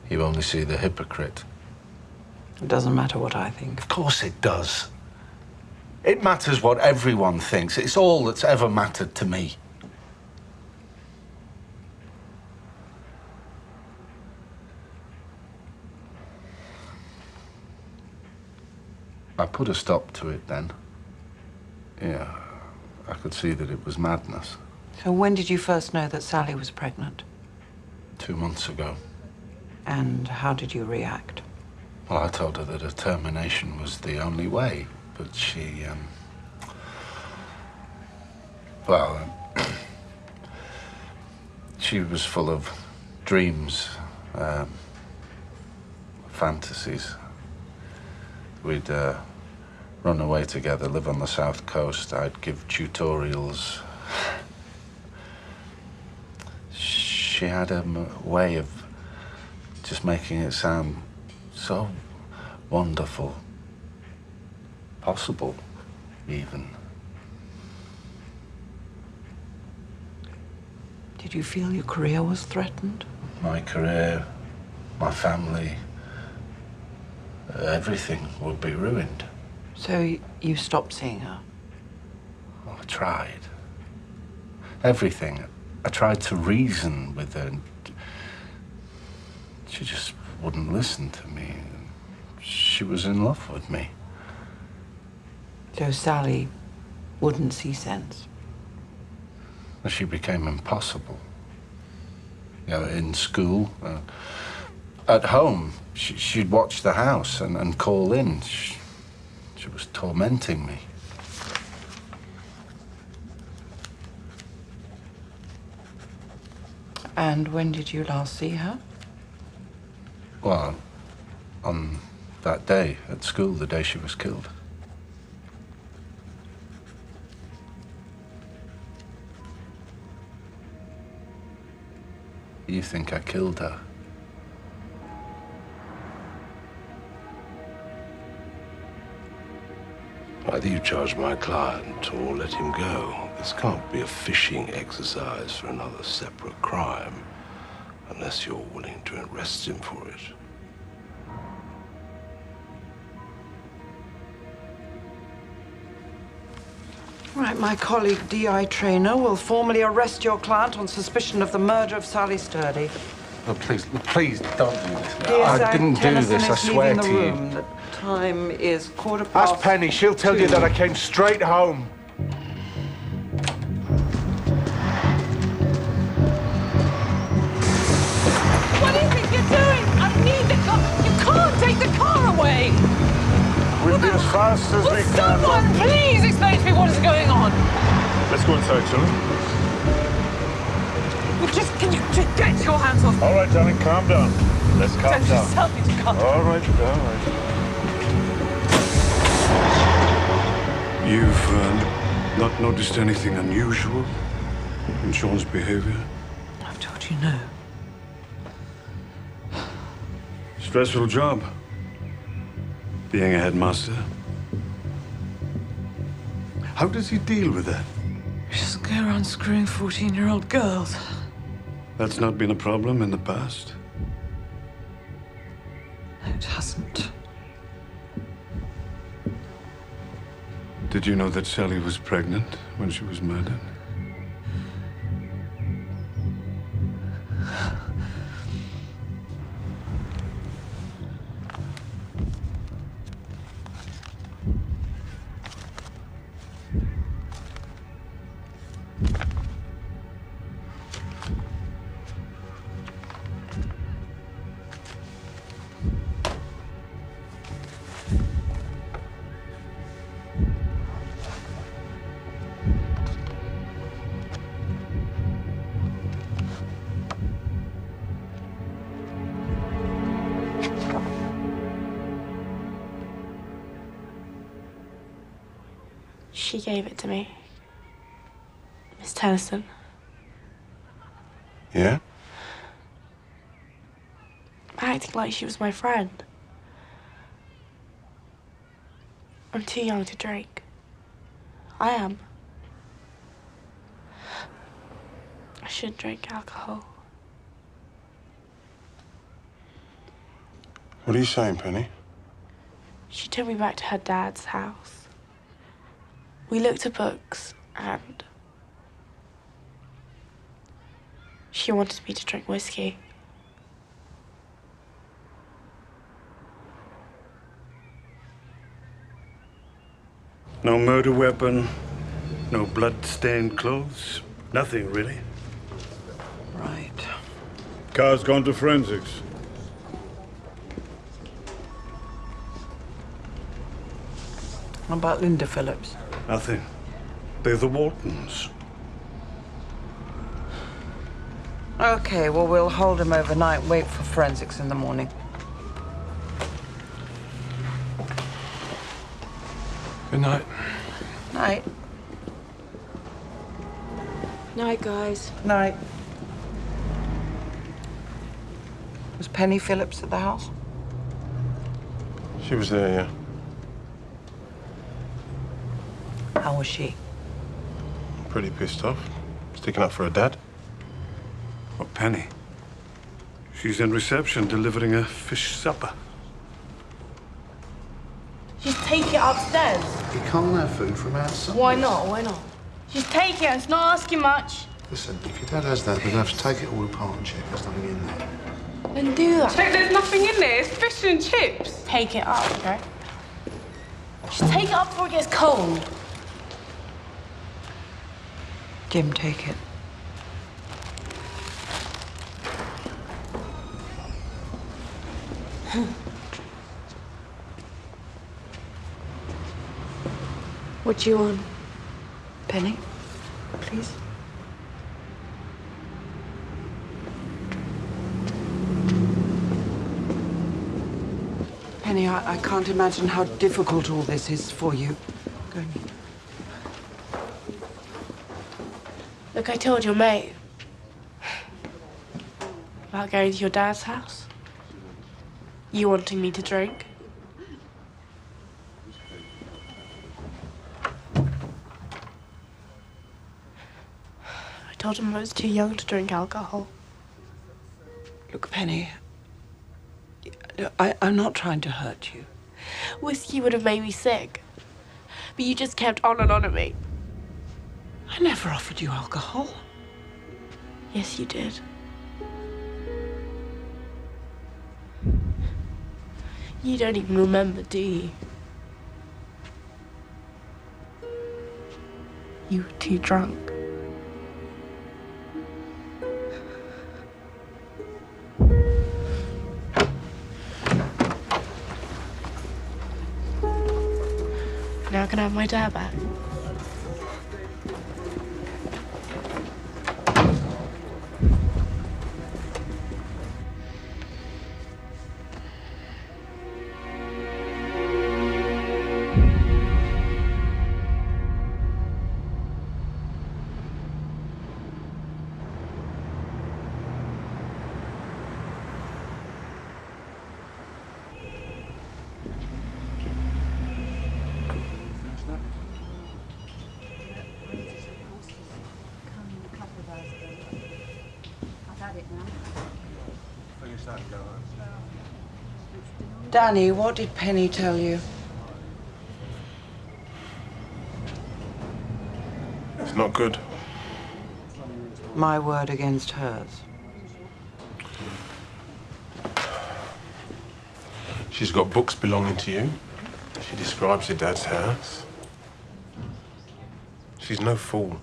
You only see the hypocrite. It doesn't matter what I think. Of course it does. It matters what everyone thinks. It's all that's ever mattered to me. I put a stop to it then. Yeah, I could see that it was madness. So when did you first know that Sally was pregnant? 2 months ago. And how did you react? Well, I told her that a termination was the only way, but she, she was full of dreams, fantasies. We'd run away together, live on the south coast. I'd give tutorials. She had a way of just making it sound so wonderful. Possible, even. Did you feel your career was threatened? My career, my family, everything would be ruined. So you stopped seeing her? Well, I tried. Everything. I tried to reason with her. And she just wouldn't listen to me. She was in love with me. So Sally wouldn't see sense? She became impossible. You know, in school, at home, she'd watch the house and call in. She was tormenting me. And when did you last see her? Well, on that day at school, the day she was killed. You think I killed her? Either you charge my client or let him go. This can't be a fishing exercise for another separate crime, unless you're willing to arrest him for it. Right, my colleague, DI Trainer, will formally arrest your client on suspicion of the murder of Sally Sturdy. Oh, please don't do this. Dear I Sir, didn't do Tennison this, I is swear leaving to the you. room. The time is 2:15. Ask Penny, she'll tell you that I came straight home. What do you think you're doing? I need the car. You can't take the car away. We'll be as fast as we can. Someone, please explain to me what is going on. Let's go inside, shall we? Can you just get your hands off me? All right, darling, calm down. Let's calm Don't down. just tell me to calm down. All right. You've not noticed anything unusual in Sean's behavior? I've told you no. Stressful job, being a headmaster. How does he deal with that? He doesn't go around screwing 14-year-old girls. That's not been a problem in the past? No, it hasn't. Did you know that Sally was pregnant when she was murdered? She gave it to me. Miss Tennison. Yeah? Acting like she was my friend. I'm too young to drink. I am. I shouldn't drink alcohol. What are you saying, Penny? She took me back to her dad's house. We looked at books, and she wanted me to drink whiskey. No murder weapon, no blood-stained clothes, nothing really. Right. Car's gone to forensics. What about Linda Phillips? Nothing. They're the Waltons. Okay, well, we'll hold him overnight, wait for forensics in the morning. Good night. Night. Night, guys. Night. Was Penny Phillips at the house? She was there, yeah. How was she? Pretty pissed off. Sticking up for her dad. What, Penny? She's in reception delivering a fish supper. Just take it upstairs. You can't have food from outside. Why not? Why not? Just take it. It's not asking much. Listen, if your dad has that, we'll have to take it all apart and check there's nothing in there. Then do that. Check, there's nothing in there. It's fish and chips. Take it up, okay? Just take it up before it gets cold. Jim, take it. What do you want? Penny, please. Penny, I can't imagine how difficult all this is for you. Go on. Look, I told your mate about going to your dad's house. You wanting me to drink. I told him I was too young to drink alcohol. Look, Penny, I'm not trying to hurt you. Whiskey would have made me sick. But you just kept on and on at me. I never offered you alcohol. Yes, you did. You don't even remember, do you? You were too drunk. Now can I have my dad back? Danny, what did Penny tell you? It's not good. My word against hers. She's got books belonging to you. She describes your dad's house. She's no fool.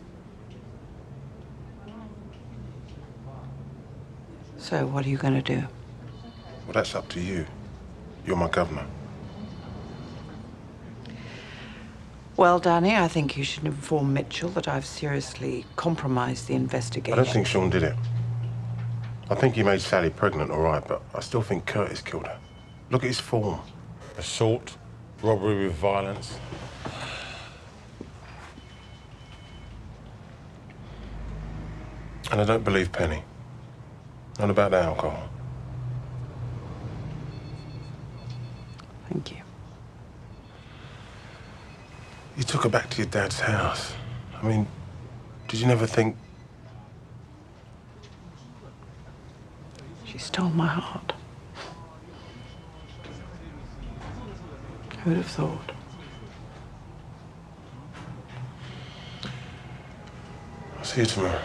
So what are you going to do? Well, that's up to you. You're my governor. Well, Danny, I think you should inform Mitchell that I've seriously compromised the investigation. I don't think Sean did it. I think he made Sally pregnant, all right, but I still think Curtis killed her. Look at his form. Assault, robbery with violence. And I don't believe Penny. Not about the alcohol. Thank you. You took her back to your dad's house. I mean, did you never think... She stole my heart. Who would have thought? I'll see you tomorrow.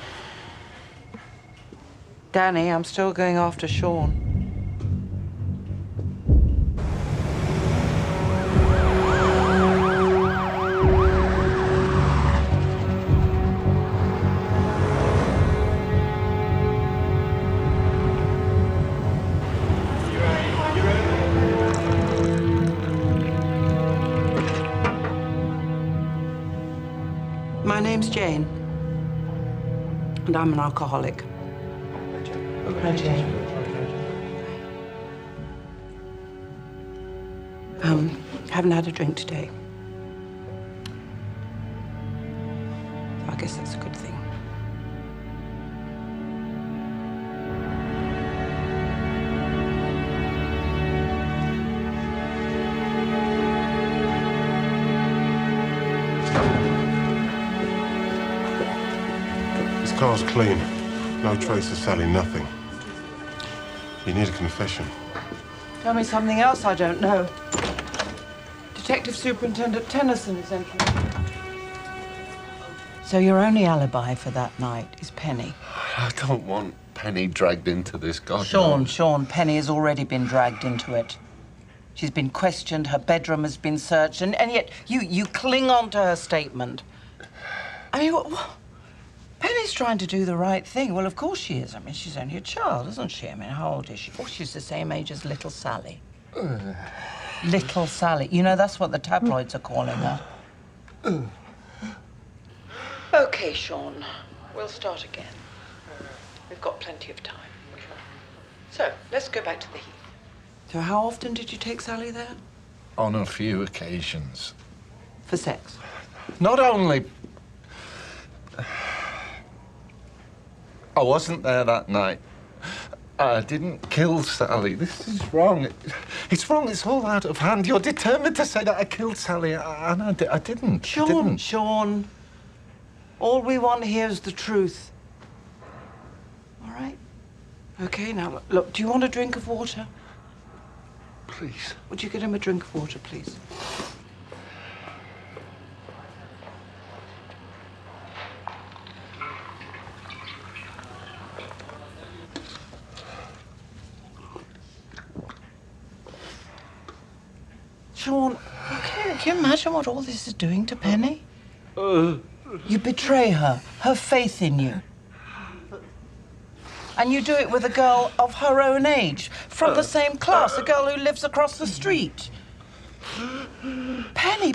Danny, I'm still going after Sean. My name's Jane, and I'm an alcoholic. Hi, Jane. Haven't had a drink today. I guess that's a good thing. This car's clean. No trace of Sally, nothing. You need a confession. Tell me something else I don't know. Detective Superintendent Tennison is entering. So your only alibi for that night is Penny? I don't want Penny dragged into this, God. Sean, Penny has already been dragged into it. She's been questioned, her bedroom has been searched, and yet you cling on to her statement. I mean, Penny's trying to do the right thing. Well, of course she is. I mean, she's only a child, isn't she? I mean, how old is she? Oh, she's the same age as little Sally. Little Sally. You know, that's what the tabloids are calling her. OK, Sean. We'll start again. We've got plenty of time. So, let's go back to the Heath. So how often did you take Sally there? On a few occasions. For sex? Not only... I wasn't there that night. I didn't kill Sally. This is wrong. It's wrong. It's all out of hand. You're determined to say that I killed Sally, and I didn't. Sean. All we want here is the truth. All right? OK, now, look, do you want a drink of water? Please. Would you get him a drink of water, please? Sean, can you imagine what all this is doing to Penny? You betray her faith in you. And you do it with a girl of her own age, from the same class, a girl who lives across the street. Penny,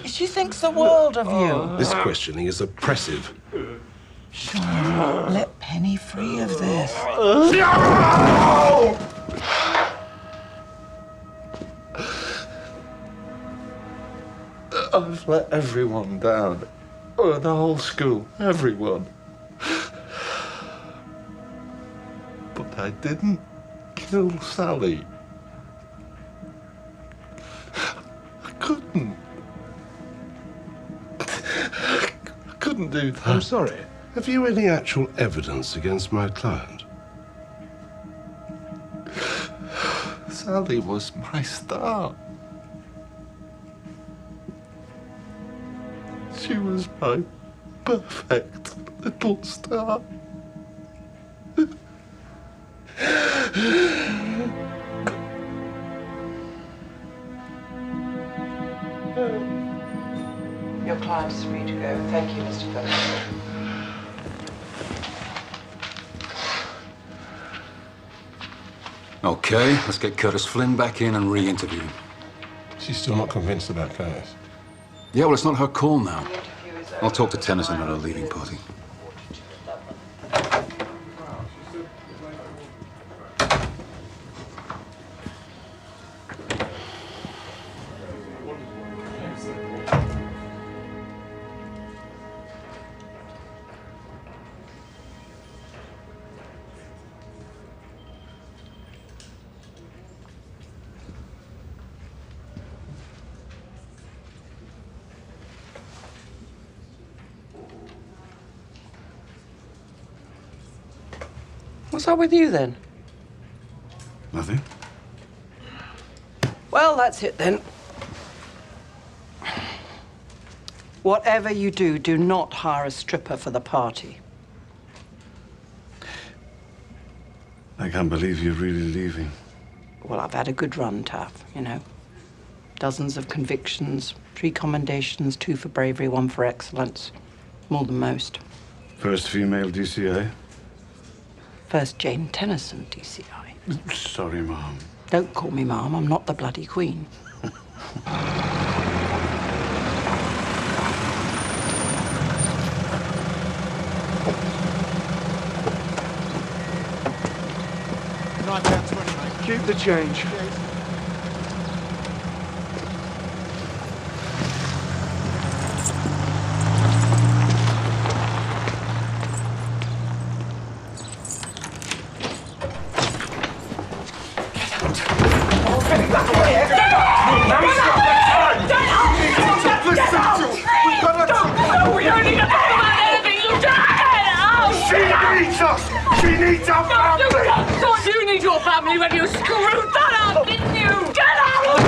she thinks the world of you. This questioning is oppressive. Sean, let Penny free of this. No! I've let everyone down. The whole school, everyone. But I didn't kill Sally. I couldn't. I couldn't do that. I'm sorry. Have you any actual evidence against my client? Sally was my star. She was my perfect little star. Your client is free to go. Thank you, Mr. Phillips. Okay, let's get Curtis Flynn back in and re-interview him. She's still not convinced about Curtis. Yeah, well, it's not her call now. I'll talk to Tennison at her leaving party. What's up with you, then? Nothing. Well, that's it, then. Whatever you do, do not hire a stripper for the party. I can't believe you're really leaving. Well, I've had a good run, Taff, you know. Dozens of convictions, 3 commendations, 2 for bravery, 1 for excellence. More than most. First female DCI? First Jane Tennison, DCI. Sorry, Mom. Don't call me Mom, I'm not the bloody Queen. Keep the change. She needs a family! Thought you need your family when you screwed that up, didn't you? Get out!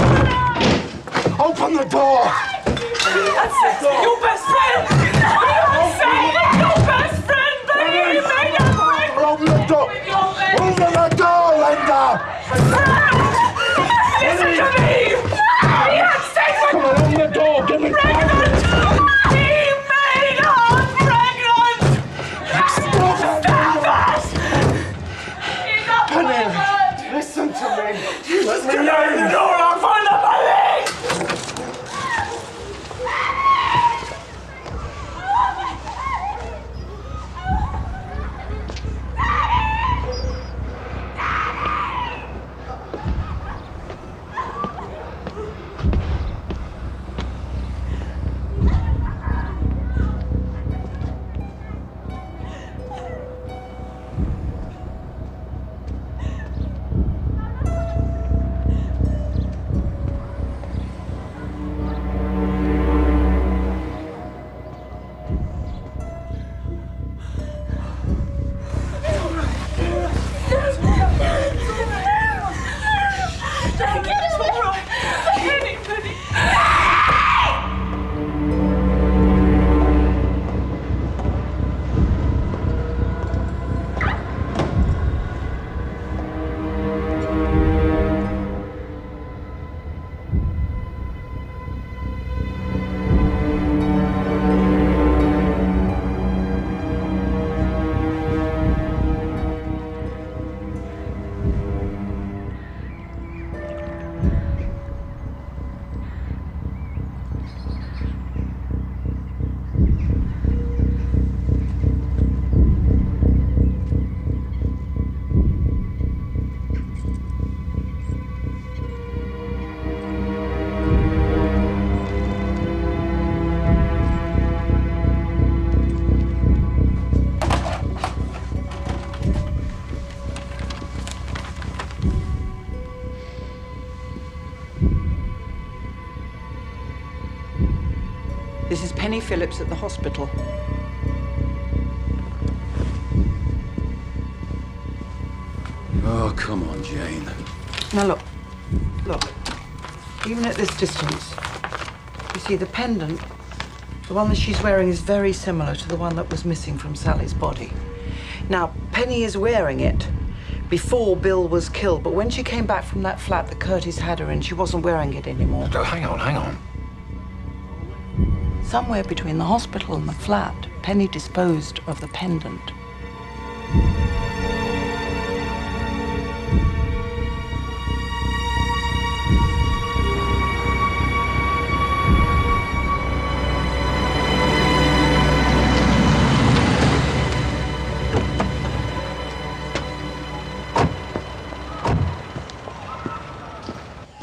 Open the door! That's it! Your best friend! Your best friend, baby! You made a friend! Open the door! Open the door, Linda! Listen to me! He had sex with... Come on, open the door! Give me pregnant! He made her pregnant! Stop us! He's a Penny, pervert! listen to me! Let me Open the in! door! I'll find the police! This is Penny Phillips at the hospital. Oh, come on, Jane. Now look. Even at this distance, you see the pendant, the one that she's wearing is very similar to the one that was missing from Sally's body. Now, Penny is wearing it before Bill was killed, but when she came back from that flat that Curtis had her in, she wasn't wearing it anymore. Oh, hang on. Somewhere between the hospital and the flat, Penny disposed of the pendant.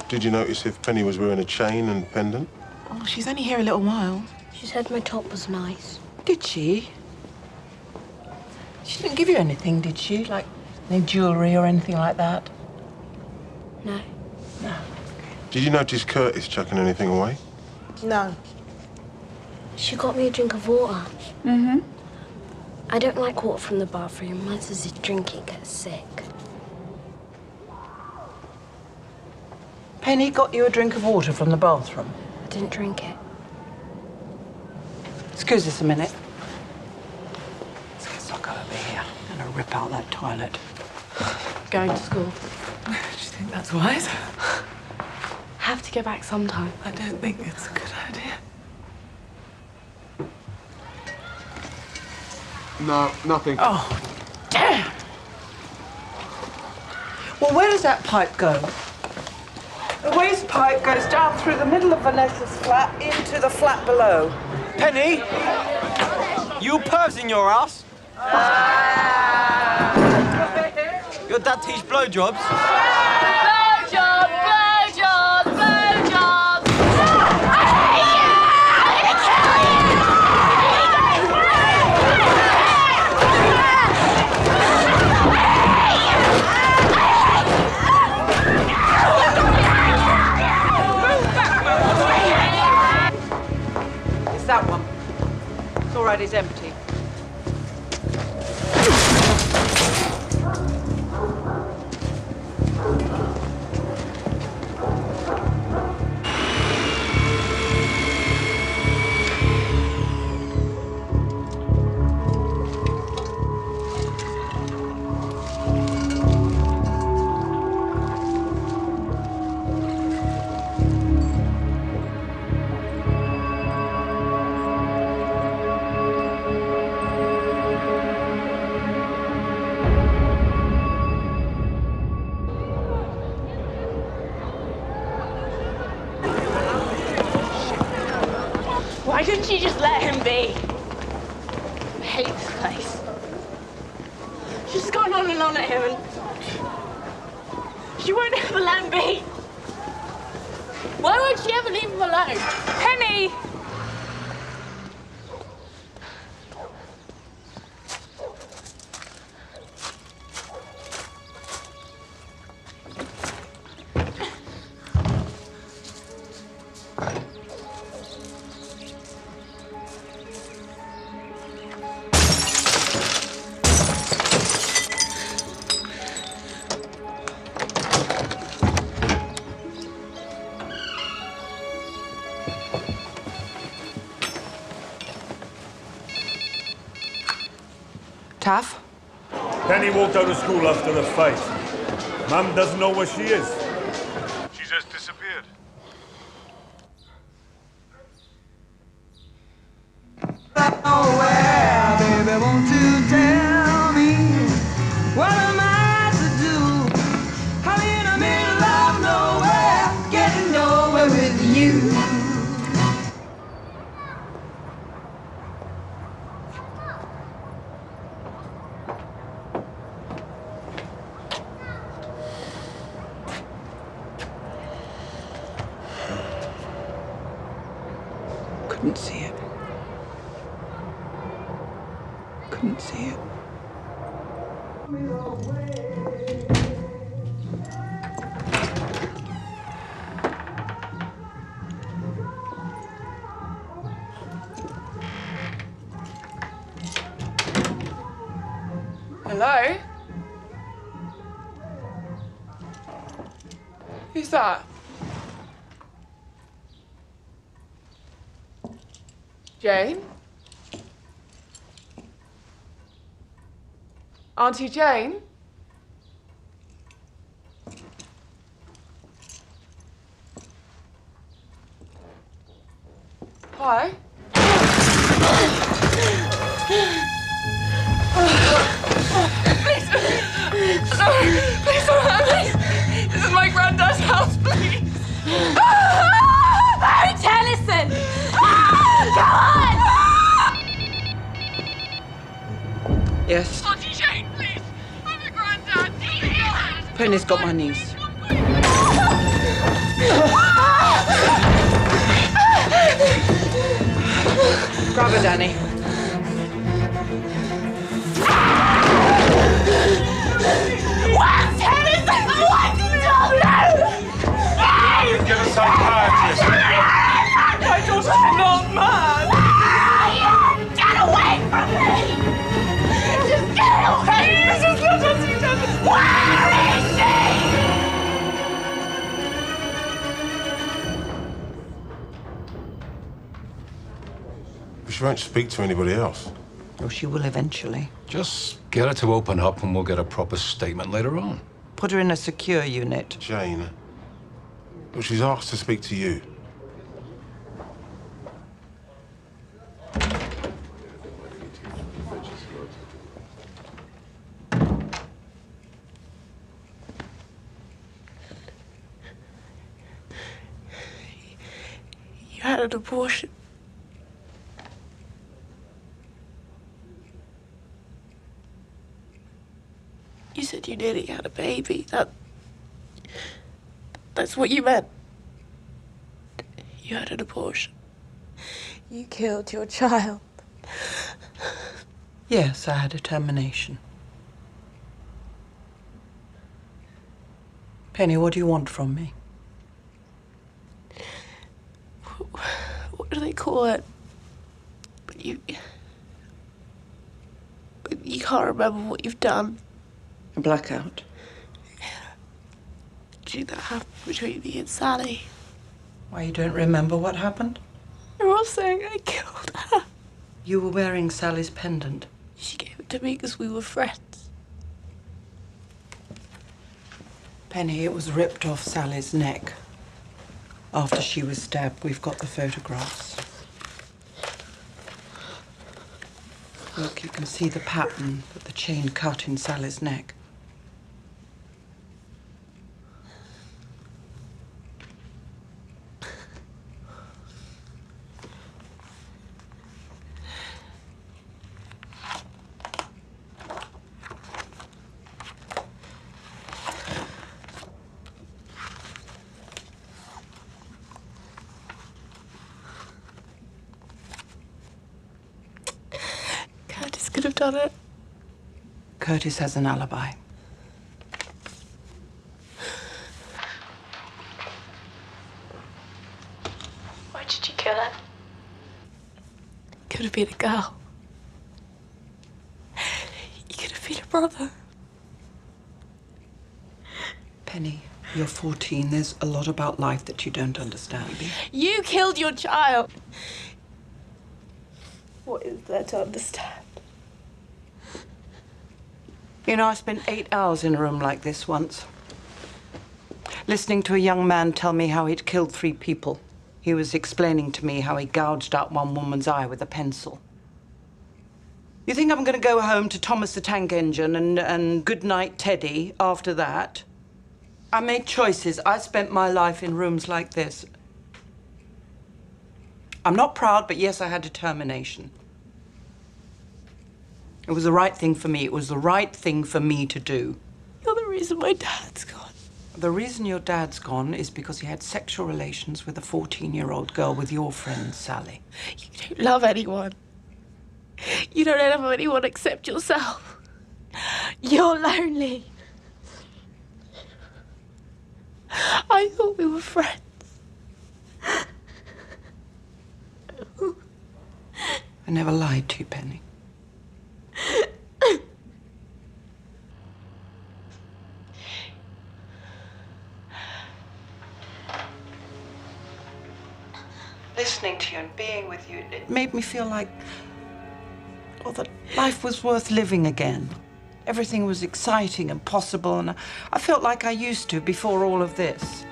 Did you notice if Penny was wearing a chain and pendant? Oh, she's only here a little while. She said my top was nice. Did she? She didn't give you anything, did she? Like any jewellery or anything like that? No. No. Did you notice Curtis chucking anything away? No. She got me a drink of water. Mm-hmm. I don't like water from the bathroom. Mine says if you drink it, gets sick. Penny got you a drink of water from the bathroom? I didn't drink it. Excuse us a minute. Let's look over here. I'm gonna rip out that toilet. Going to school. Do you think that's wise? Have to go back sometime. I don't think it's a good idea. No, nothing. Oh, damn! Well, where does that pipe go? The waste pipe goes down through the middle of Vanessa's flat into the flat below. Penny, you pervs in your ass? Your dad teach blowjobs? Blowjob, blowjob, blowjob! It's that one. It's all right, it's empty. couldn't you just let him be? I hate this place. She's just gone on and on at him and she won't ever let him be. Why won't she ever leave him alone? Penny! Taff? Penny walked out of school after the fight. Mum doesn't know where she is. She just disappeared. Nowhere, baby, won't you tell me what am I to do? I'm in the middle of nowhere, getting nowhere with you. Couldn't see it. Couldn't see it. Hello? Who's that? Jane? Auntie Jane? Hi. Please don't hurt me. This is my granddad's house, please. Jane Tennison! Go on! Yes? Auntie Jane, please. I'm the granddad. Penny's got my niece. Grab her, Danny. What? Tennison! What? No! Get a psychiatrist. My daughter's not mad. Get away from me! Just get away! This is not Auntie Jane. Where is she? But she won't speak to anybody else. Oh, she will eventually. Just get her to open up and we'll get a proper statement later on. Put her in a secure unit. Jane, well, she's asked to speak to you. You had an abortion. You said you nearly had a baby. That's what you meant. You had an abortion. You killed your child. Yes, I had a termination. Penny, what do you want from me? What do they call it? But you can't remember what you've done. A blackout. Do you think that happened between me and Sally? Why, you don't remember what happened? They're all saying I killed her. You were wearing Sally's pendant. She gave it to me because we were friends. Penny, it was ripped off Sally's neck. After she was stabbed, we've got the photographs. Look, you can see the pattern that the chain cut in Sally's neck. done it. Curtis has an alibi. Why did you kill her? Could have been a girl. You could have been a brother. Penny, you're 14. There's a lot about life that you don't understand. You killed your child. What is there to understand? You know, I spent 8 hours in a room like this once, listening to a young man tell me how he'd killed 3 people. He was explaining to me how he gouged out one woman's eye with a pencil. You think I'm going to go home to Thomas the Tank Engine and Goodnight Teddy after that? I made choices. I spent my life in rooms like this. I'm not proud, but yes, I had determination. It was the right thing for me. It was the right thing for me to do. You're the reason my dad's gone. The reason your dad's gone is because he had sexual relations with a 14-year-old girl with your friend, Sally. You don't love anyone. You don't love anyone except yourself. You're lonely. I thought we were friends. I never lied to you, Penny. Listening to you and being with you, it made me feel like, well, that life was worth living again. Everything was exciting and possible, and I felt like I used to before all of this.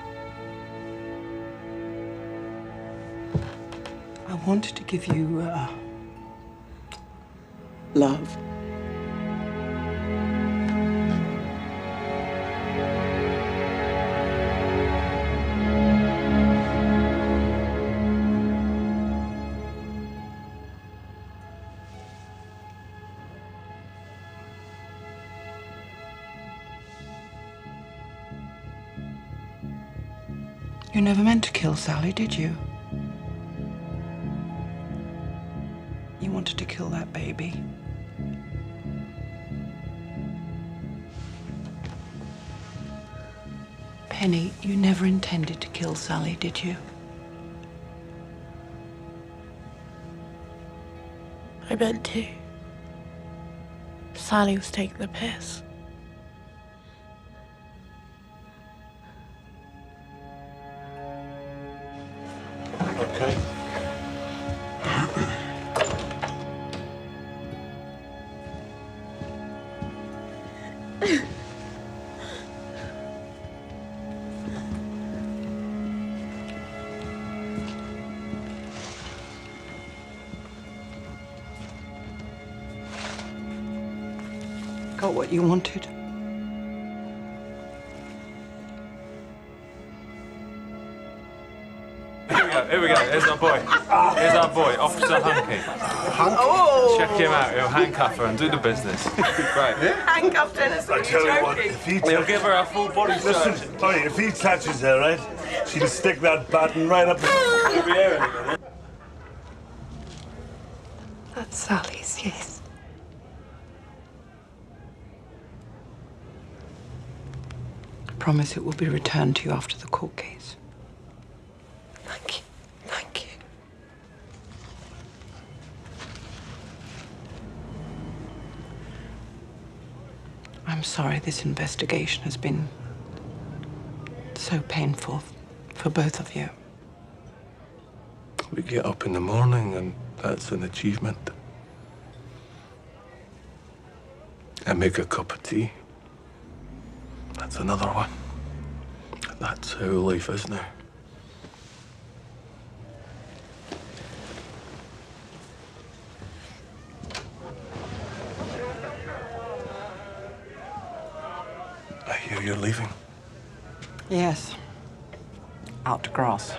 I wanted to give you, love. You never meant to kill Sally, did you? You wanted to kill that baby. Penny, you never intended to kill Sally, did you? I meant to. Sally was taking the piss. Okay. Got what you wanted? Here we go. Here's our boy. Here's our boy, Officer Hunky. Oh! Check him out. He'll handcuff her and do the business. Great. Handcuff Tennison, I tell you what, if he He'll give her a full body search. Listen, if he touches her, right, she'll stick that button right up the air. That's Sally's, yes. I promise it will be returned to you after the court case. Thank you. Thank you. I'm sorry this investigation has been so painful for both of you. We get up in the morning and that's an achievement. I make a cup of tea. That's another one. That's how life is now. I hear you're leaving. Yes. Out to grass.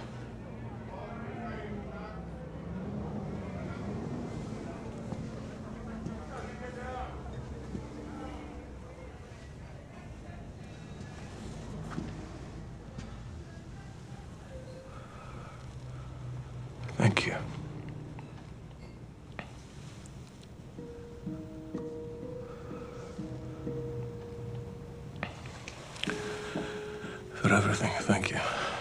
Thank you. everything, thank you.